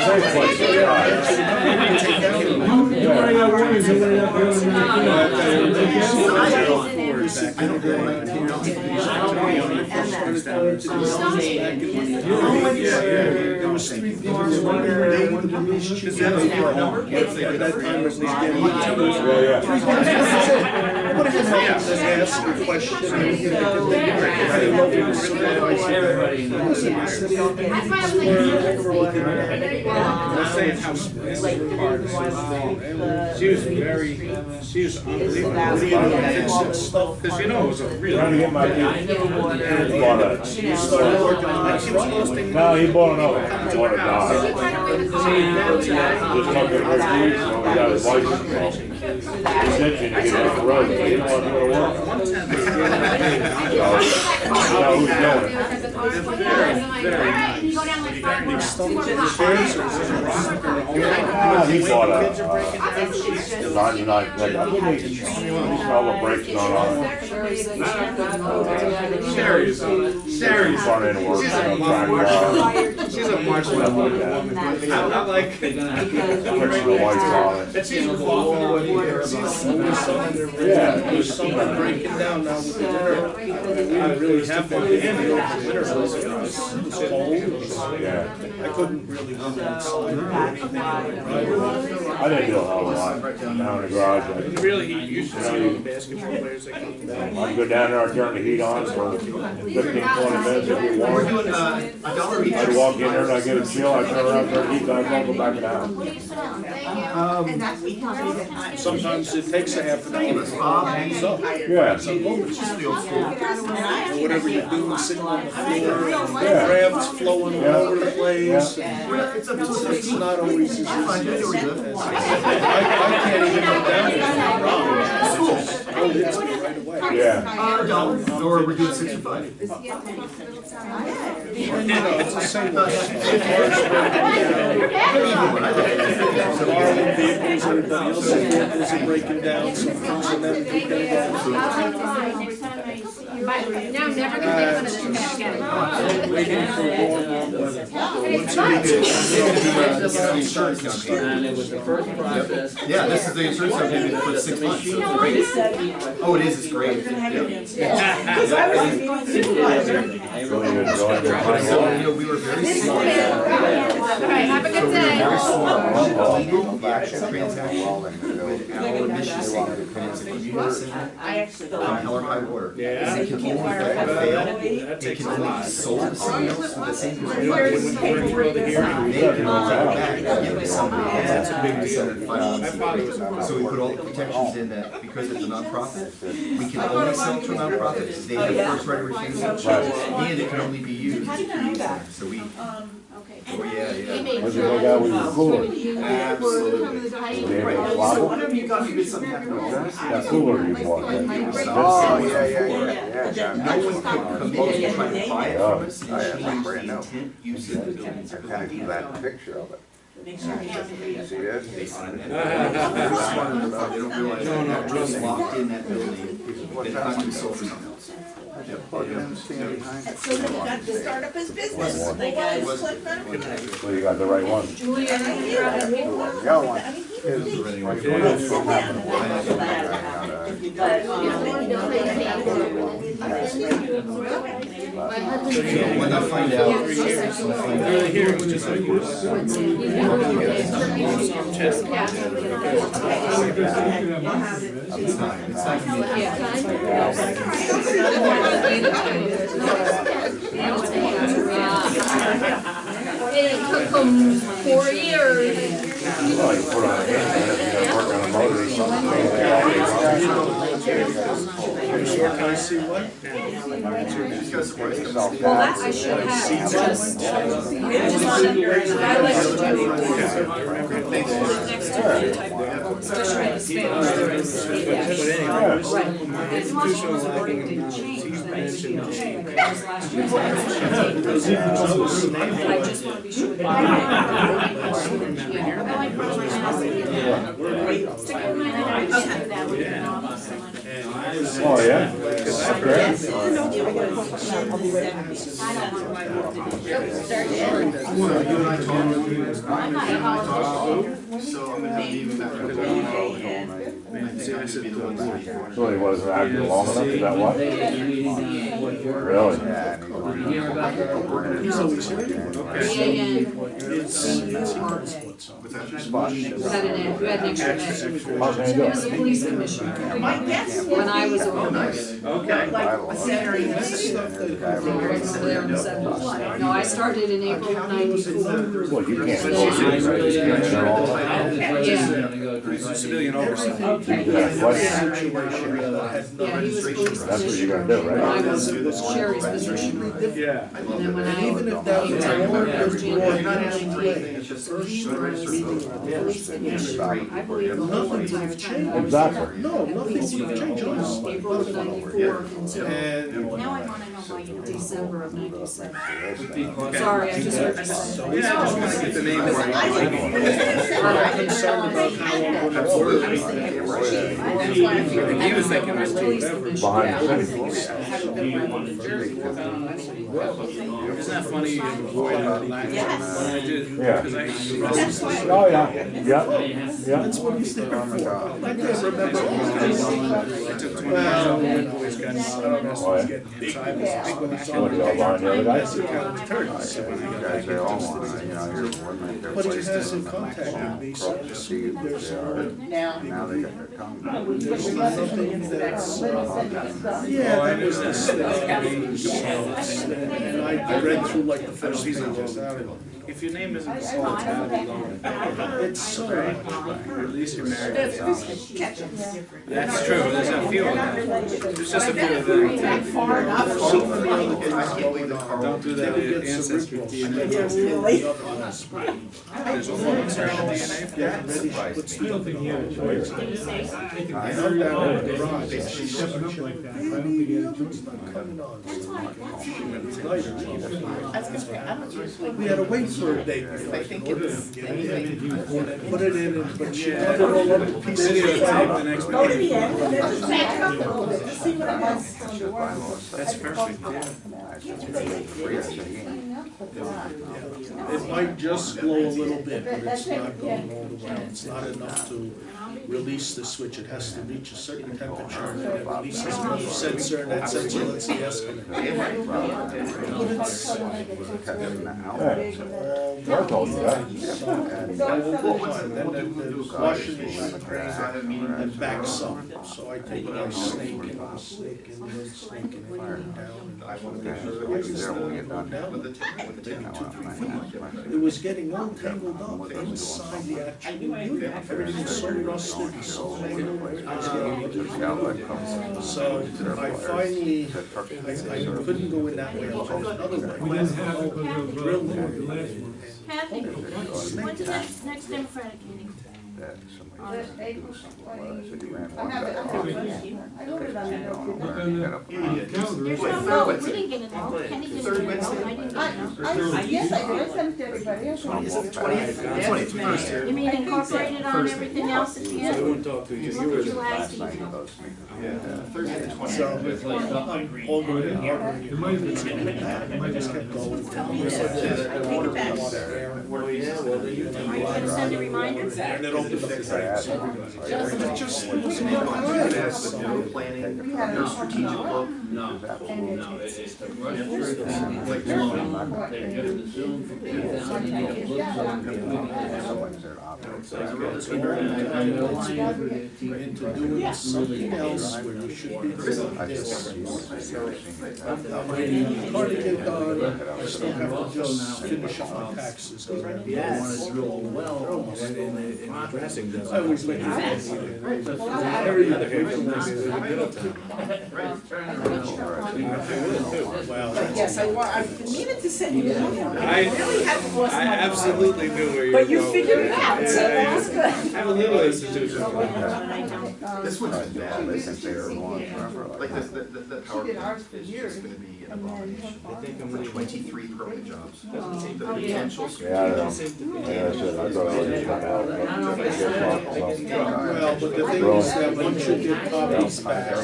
safe place. There was 3 people that were dating the Denise chick. That time was getting ask a question. I didn't know if it was Everybody knows. I'm saying how She was very, she was unbelievable. Because you know, it was a real. Trying to get my deal. He bought a. No, he bought another one. He bought a dog. Just took it with you, so he got his license. Extension to get off the road, but he didn't want to go to work. Now who's doing it? He bought a 99, he's all the brakes not on. Sherry's Brought in to work, she's a she's marshmallow woman. I like. Switching the lights on it. And she's Yeah. There's something breaking down now with the winter. I really have been handy over the winter. It was cold. Yeah. I couldn't really go outside or anything. I didn't do a hell of a lot down in the garage. really, he used to see the basketball players that came down. I'd go down there, I'd turn the heat on for 15, 20 minutes, it'd get warm. I'd walk in there and I'd get a chill, I'd turn around, turn the heat on, I'd go back in the house. Sometimes it takes a half an hour to warm up. Yeah. Or whatever you're doing, sitting on the floor, Yeah. drafts flowing all over the place. Yeah. It's not always as easy as I can't even go down there. Oh, it's right away. Yeah. Or we're doing 65. You know, it's the same way. Borrowing vehicles, everybody else's vehicles are breaking down, so things are never. Next time I see your Now I'm never gonna make fun of this again. Insurance company. And it was the first process. Yeah, this is the insurance company that put 6 months. Great. Oh, it is, it's great. Really enjoyed their time So, off. you know, we were very smart. Alright, have a good day. Very smart. Our mission statement is a community center, come hell or high water. It can only fail, it can only be sold to someone else for the same price. They can go back and give it to somebody else. That's a big incentive finance. So we put all the protections in that because it's a nonprofit, we can only sell to nonprofits, they have first right of refusal, and it can only be used. So we, oh yeah, yeah. What'd you make out with your cooler? Absolutely. Whatever you got, you get something happening. That cooler you bought, right? Oh, yeah. No one could come in and try to buy it from us and change the intent use of the building. I kinda do that picture of it. You see this? They sign it. They don't realize that just locked in that building, it's not gonna be sold for something else. Plug it in the stand behind it. So then he got to start up his business. They got his clip on. So you got the right one. Julia, I think you're out of paperwork. The other one is like the one that's from When I find out, we'll find out. Here, which is like It took them 4 years. Well, you put on a game, and if you're working on a motor or something, Can I see what? Well, that I should have, just, I like to do next to the type, especially the Spanish. Right. As much as the wording didn't change, but I see it changed. Because last year, I just want to be sure that. oh, yeah? Okay. So I'm gonna have to leave him after the meeting. I think I'm gonna be the one that's before. So he wasn't active long enough, is that what? Really? He's always here. What's that? Who had an extra name? How's He that was a police commissioner when I was on there. Okay. There in the 70s. No, I started in April of '94. Well, you can't go through it, you can't do all that. Yeah. Civilian oversight. You do that twice. Yeah, he was police That's what you're commissioner. gonna do, When I right? was Sherry's position. Yeah. And then when I came to work, I was January 1998. So he was the police commissioner, I believe, the whole entire time. Exactly. No, nothing's gonna change. April of '94 until Now I wanna know why you don't. December of '97. Sorry, I just heard you say. Yeah, I just wanna get the name right. I'm concerned about how I'm gonna work. He was thinking it was whatever. Behind the scenes. Isn't that funny, you avoid it when I did, Yeah. because I. Oh, yeah, yeah, yeah. That's what he's there for. I can't remember all this. I took 20 years old, when boys got, Oh, yeah. getting hit, so I was big when I What, you all behind the other guy? That's the kind of turds. So when I got back into this, but he hasn't contacted me, so I assume there's Now they got their tongue back. there's nothing that's, yeah, that was this thing, and I read through like the first pages of it. If your name isn't called, it's so, at least you're married. That's true, there's a few of them. There's just a few of them. Don't do that ancestry DNA. There's a whole certain DNA. But still, the I heard that on the garage. She's stepping up like that. I don't think it's coming on. We had to wait for a day before I could order them. Put it in, but she had it all over the piece. Videotape the next Go to the end, and then just back it up a little bit, to see what it was. That's the bylaws. That's perfect, yeah. It might just glow a little bit, but it's not going all the way. It's not enough to release the switch. It has to reach a certain temperature and then it releases another sensor, and that sensor lets the estimate. But it's I told you that. then the washing machine and backs up. So I take my snake and I snake in and snake in and down. I want to make sure that it's there when we get done. It was getting all tangled up inside the actual unit. Everything was so rusted and so tangled. It was getting all. So I finally, I couldn't go in that way, I went another way. Drill more. Kathy, when's the next Democratic meeting? April 20. I I have it, I have it. I ordered on the There's no vote, we didn't get a note, Kenny didn't get a note, I didn't get a note. Yes, I did, I sent it to everybody. You mean incorporated on everything else at the end? Look at your last email. So, all good in here. I just kept going. Are you gonna send a reminder? And it opened up the cracks. It just, it was No planning, no strategic look. No, it's the rush through the they give the Zoom for 2,000, they get look into doing something else where you should be doing this. I'm waiting, hard to get done, I still have to just finish up my taxes, because I want to drill well. I always make it. Well, Yes, I needed to send you. I really hadn't lost my mind. absolutely knew where you were going. But you figured it out, so that's good. I'm a little institution. This one's bad, they think they're long forever. Like the power She did ours plant for is years. just gonna be an And then abomination. her For 23 permanent jobs. The Oh, potential. Yeah, I know. Yeah, I said, I thought I was run out. Well, but the thing is that once you get copies back, if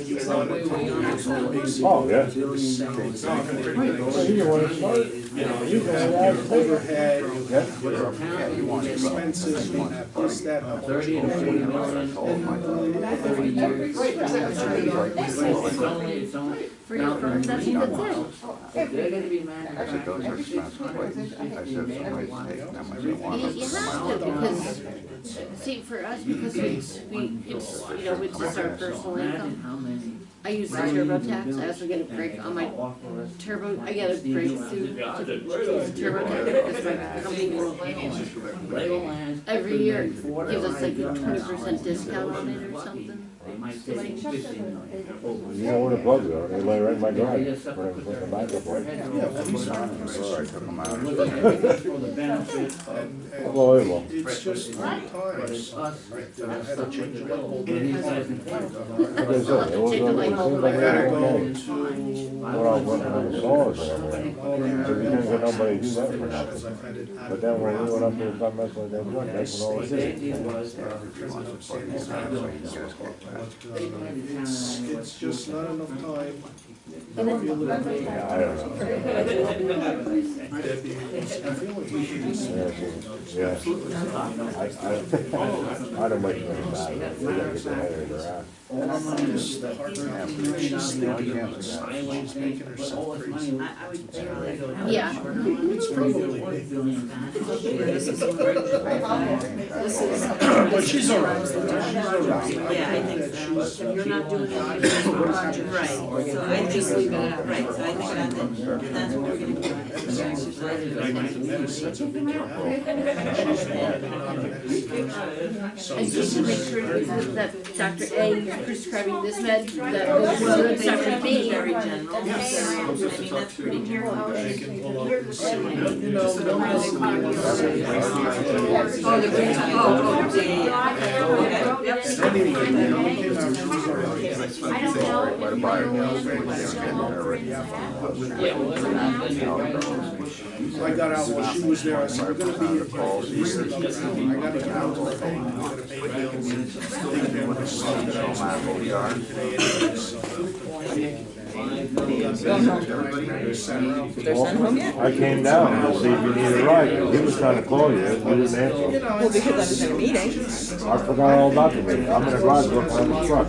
you wanted to use the basic. Oh, yeah. It's not gonna be Well, you want to start? you know, you have overhead, you have Yeah, you want it. expenses, you have this, that, and the 30 to 40 million, 30 years. It's only, For your firm, that's it. if they're gonna be I said, those are expensive places. I said, somebody take them, I said, one You of them. have to, because, see, for us, because it's, you know, it's just our personal income. how many. I use the TurboTax, I also get a break on my turbo, I get a break through TurboTax, because my company will, every year gives us like a 20% discount on it or something. They might say 15 million. You know where the plugs are, they lay right in my garage, with the backup light. I took them out. For the benefit of. Unbelievable. It's just time. But it's us. I had to change a light bulb. Like I said, it was, it seemed like I they gotta were go okay. to. When I was working on the saws and everything, so we couldn't get nobody to do that for nothing. But then when we went up there and started messing with that joint, that's when all What it they did. did was, It's just not enough time. Yeah, I don't know. Debbie, I'm feeling. Yeah, I don't make any bad, they gotta get their head in their ass. Just the hard work. She's thinking, she's making herself crazy. Yeah. It's probably big. This is, But she's all right. yeah, I think so. You're not doing anything right, so I just leave it out, right, so I think that's what we're gonna do. So And this just to make is. sure that Dr. A is prescribing this med, that Dr. B. Very general, so, I mean, that's pretty general. They can pull up and see. You know, Oh, the green, Anyway, they came out, she was all right. By the buyer, they don't get it right. So I got out while she was there, I said, we're gonna be here for Easter, I gotta get out to the phone, I gotta pay bills and take care of my stuff that I was doing today anyway, so. I came down to see if you needed a ride, he was trying to call you, you didn't answer. Well, because I was in a meeting. I forgot all about the meeting, I'm in the garage working on the truck.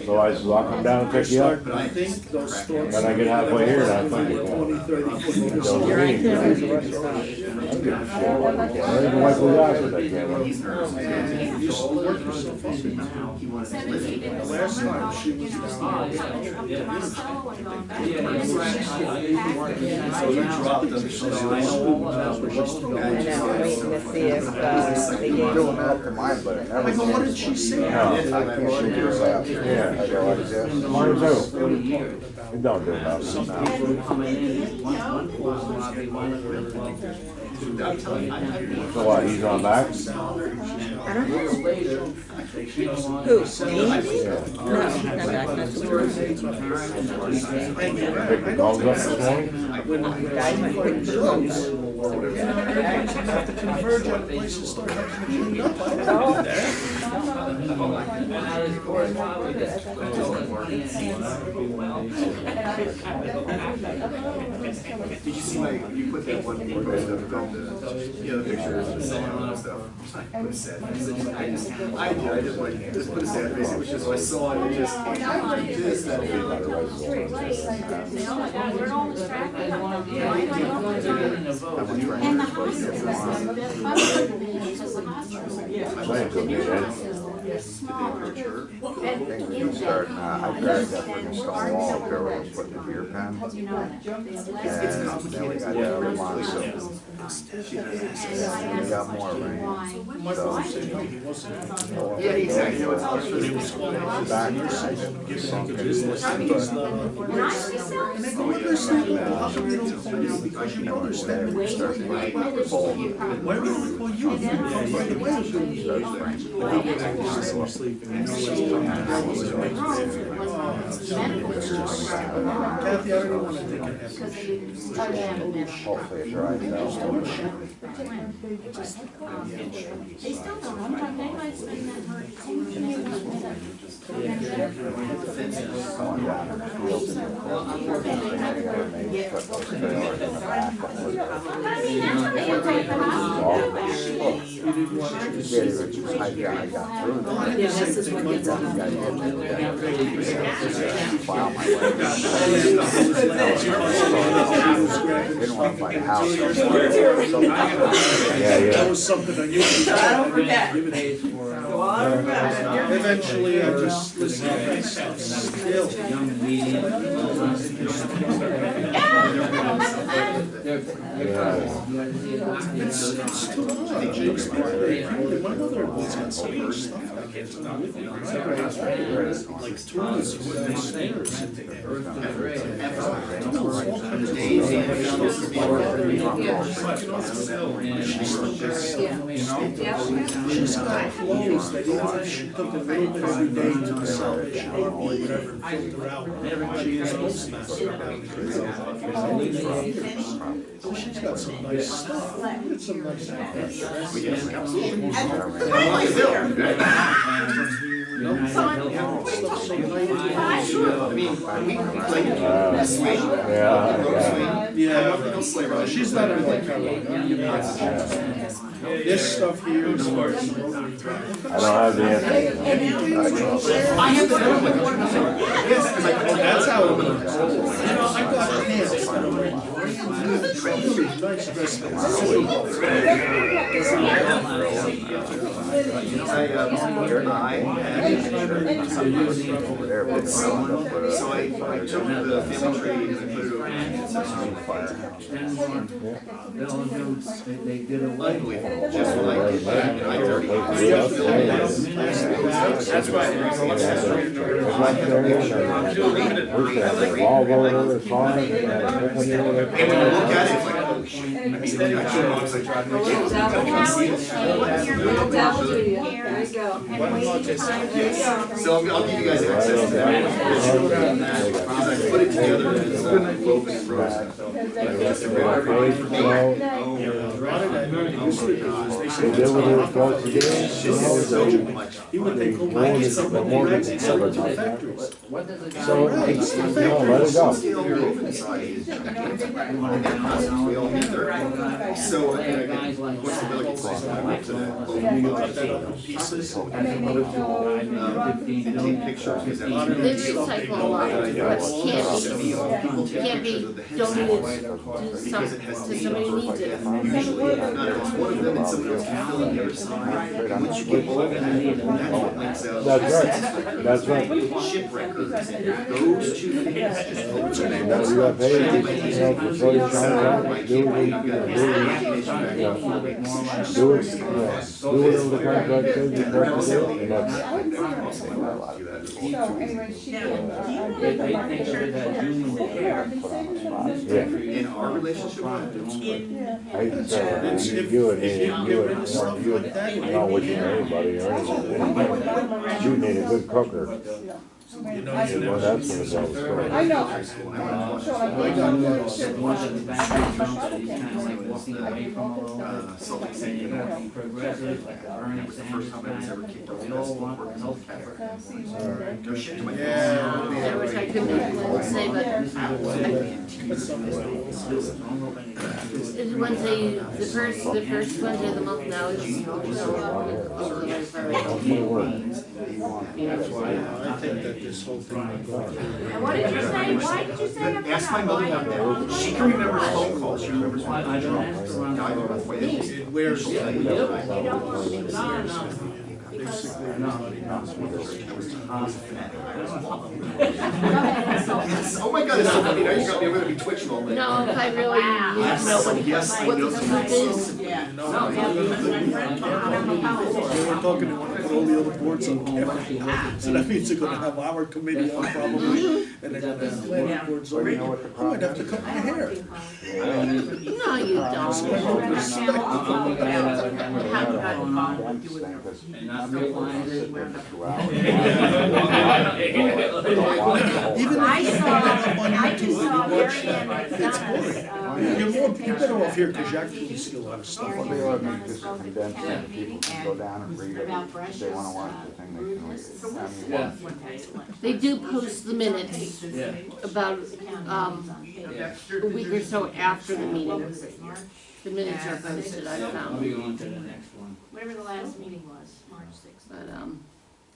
So I said, I'll come down and pick you up. But I think those stores. When I get halfway here, I think it's 20, 30 foot. I didn't wipe the eyes with that camera. You used to work yourself up. The last time she was down there. So you dropped them, so I know, waiting to see if, they gave Doing up to mine, but it never. I go, what did she say? No, I can't shoot yours out. Yeah. I go, what is this? Mine too. It don't do nothing. So what, he's on back? I don't know. Who, me? Yeah. No, not back, not tomorrow. Pick the dogs up this morning? Guys might pick the dogs up. Have to converge on a place and start having to clean up. I don't do that. Did you see my, you put that one post up from the, the pictures of the sand and stuff? I put a sad face. I did like, just put a sad face, it was just, I saw it, it just, just that. And the hospital, the Things start, I grabbed that freaking stone wall up there where I was putting the beer pen. And then we got 3 months, so we got more rain. So, Yeah, exactly. back there, I sunk it. Because you don't understand. Why would I call you? By the way, Kathy, I don't want to think it happens. Hopefully it dries out. They still don't, I'm like, they might spend that much. Going down the field and maybe put those trailers in the back. I mean, that's what they would take them out. I got through that. Yeah, this is what gets on. File my way. Didn't want to buy a house. Yeah, That yeah. was something unusual. I don't forget. Eventually, I just listened to that stuff still. It's too hard. My mother-in-law's got so much stuff I can't do with me. Like tools and stairs sitting there. She's got clothes that even if she took a little bit every day to the salvation or whatever and filter out, she is supposed to so she's got some nice stuff. Some nice stuff. Yeah, she's not in like this stuff here is I don't have the answer. I have the one. Yes, that's how it works. I got pants. Nice dress. Over there, but So I took the family tree and I put it over They did a unbelievable, just like That's why. And when you look at it, it's like, oh shit. I mean, I was like driving my kids. There you go. So I'll give you guys access to that. put it together as a focus process. They did what they were supposed to do, He would take home bags, come home with rags and sell it to the factories. so, no, let it go. We all need their, so, what's the bill? Cut that up in pieces. Take pictures, because They recycle a lot, but can't be donated to somebody who needs it. usually, it's one of them and someone else can fill in the other side. And once you get all that, that's what makes out. That's right. Shipwreckers, those two things just hold your name. You got paid, you know, for so you're trying to do what you gotta do. Do it, yeah, do whatever the contract says you're supposed to do, and that's. So anyway, she can, They think of it as union care. In our relationship, I hate to say it, you would need what you need, buddy, or anything. You need a good cooker. You know, You know, that's what it's all about. I know. So I gave them the One of the back trunks that he's kind of like walking away from a little bit. And you got the progressive, like the Bernie Sanders kind, we all want health care. I wish I could make one say, but it's Wednesday, the first Wednesday of the month now is I think that this whole thing would go through. What did you say? Why did you say? ask my mother about that. She can remember phone calls, she remembers phone I don't calls. ask around. Guy by the way, It wears. You don't want me to sign up. Basically, Oh my God, it's so funny, now you got me, I'm gonna be twitching all night. no, if I really need to know Yes, I what know the some truth is. They were talking to all the other boards on camera. So that means they're gonna have our committee on probably, and they're gonna have planning boards on. I might have to cut my hair. No, you And not realize it, we're not. Even if you put it up on YouTube and you watch that, it's boring. You're better off here because you actually see a lot of stuff. Well, they ought to make this condensed and people can go down and read it. If they wanna watch the thing, they can read it. I mean, Yeah. They do post the minutes Yeah. about, a week or so after the meeting. The minutes are posted, I I'll found, be going to the next one. Whatever the last meeting was, March sixth. but,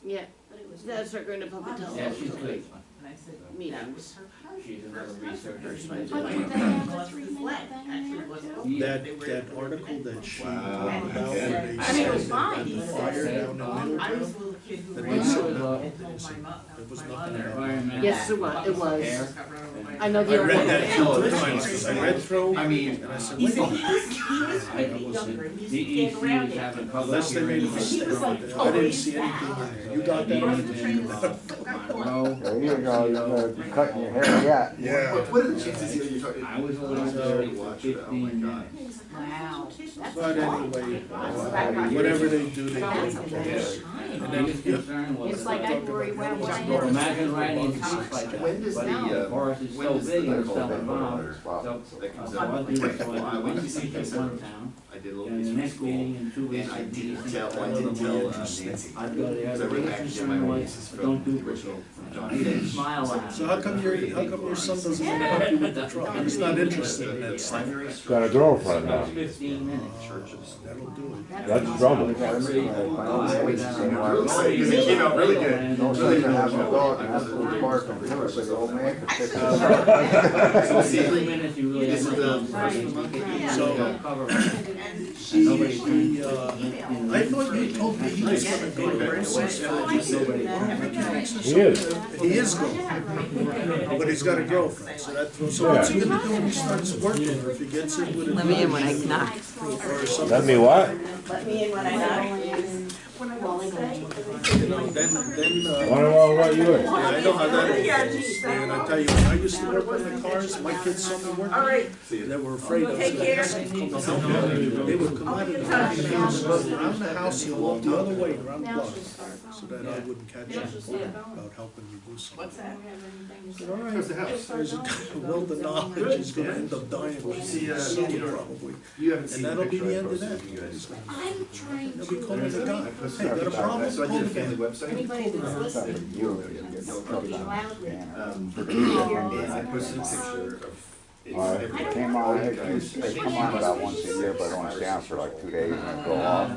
yeah, But it was. that's our going to public Yeah, she's television good. meetings. She's another researcher. But did they have a 3-minute thing in there? That article that she talked Wow. about where they I mean, it said was fine. that the fire down in Middletown, that they said there was nothing about. Yes, it was. I know I the. read that 2 times, because I read through, I mean, and I said, wait a minute. DEC is having public Unless they made a hearings. mistake, I didn't see anything in there. You got that on the No, There you go, you're cutting your hair yet. Yeah. what are the chances here you're talking? I was allowed to for 15 minutes. Wow. But anyway, whatever they do, they do. And then, His concern was. It's like I worry about what I Well, have. imagine riding a bike like that, When does but the, the forest is when so does big the- and so involved, so. That comes So out. I'll do this Well, I one, went to one see in this, one town, I did a little and piece the of next school, meeting in 2 and weeks. I in didn't DC, tell, I another didn't tell one. Nancy. I'd go there, Because I the wrote biggest back to my concern was, nieces don't from do the original John it. Finch. Smile at so how come your son doesn't want to help you with the truck? He's not interested in that stuff. Got a girlfriend now. 15 minutes. That'll do it. That's trouble. Because it came out really good. No sense in having a dog and have to bark and do it, so the old man could fix it. So see, 3 minutes, you really this have is the nothing. first of the month. So, Cover it. And nobody He, can- I thought you told me he was gonna go to Francis. He is. He is going, but he's got a girlfriend, so that's, so what's he gonna do when he starts working, or if he gets in with a. Let me in when I knock. Or something. Let me what? Let me in when I knock. You know, then, Wanna know what you yeah, I know how that is. And I tell you, when I used to work on the cars, my kids saw me working, they were afraid I was gonna have something come to help them. They would come out of the house, around the house, and walk the other way, around the block. so that I wouldn't catch Yeah. on about helping you do something. What's that? All right, How's the house? there's a wealth of knowledge is gonna end up dying with See, someone you don't- probably. You haven't And seen the that'll be picture the I end of posted that. of you guys. I'm trying They'll be calling the to, guy. I posted Hey, got a about problem? that. So I Call did a the guy. family website. anybody that's listening, And I posted a picture of. It came on, it come on about once a year, but only down for like 2 days and go off.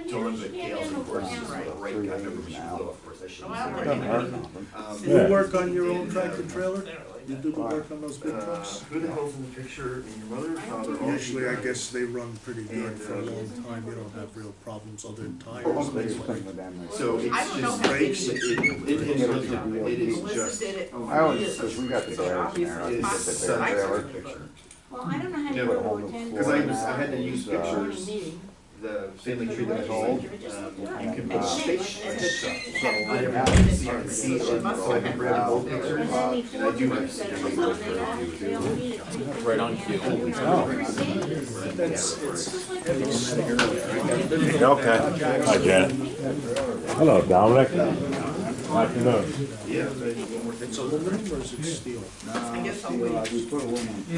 To run the Gales and courses, right, Three after days we should now. blow, of course, I shouldn't. Well, say Doesn't that. hurt nothing. You work on your own tractor trailer? You do the work on those big trucks? Who the hell's in the picture, and your mother, father, all Usually, I you guys? guess they run pretty good And, for a long time, you don't have real problems other than tires. The biggest thing with them is. So it's I don't know just how brakes, many- it is Melissa just. did it. I always, because we got the bears in there, I It's get the such bear a trailer. picture. Well, I don't know how Yeah, you but go hold to the attend. Cause I had to use Uh, pictures, the family tree that I sold, you can put sticks and stuff. So I never had to see it, so I can grab old pictures, and I do my. Right on cue. Okay. Hi, Jan. Hello, Dominic. Afternoon. Yeah. It's aluminum or is it steel? I guess I'll wait. We put aluminum. You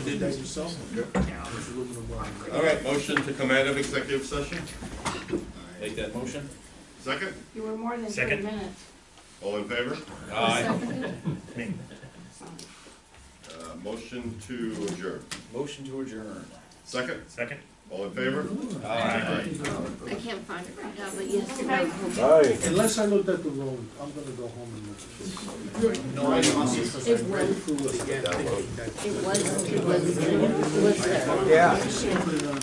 did that yourself? Aluminum welding. All right, motion to come out of executive session, Make that motion? second, You were more than Second. 30 minutes. all in favor? Aye. Motion to adjourn, Motion to adjourn. second, Second? all in favor? Aye. I can't find it right now, but yes, Hi. Unless I looked at the road, I'm gonna go home and look at this. No, I didn't see it was, it was there. I put it on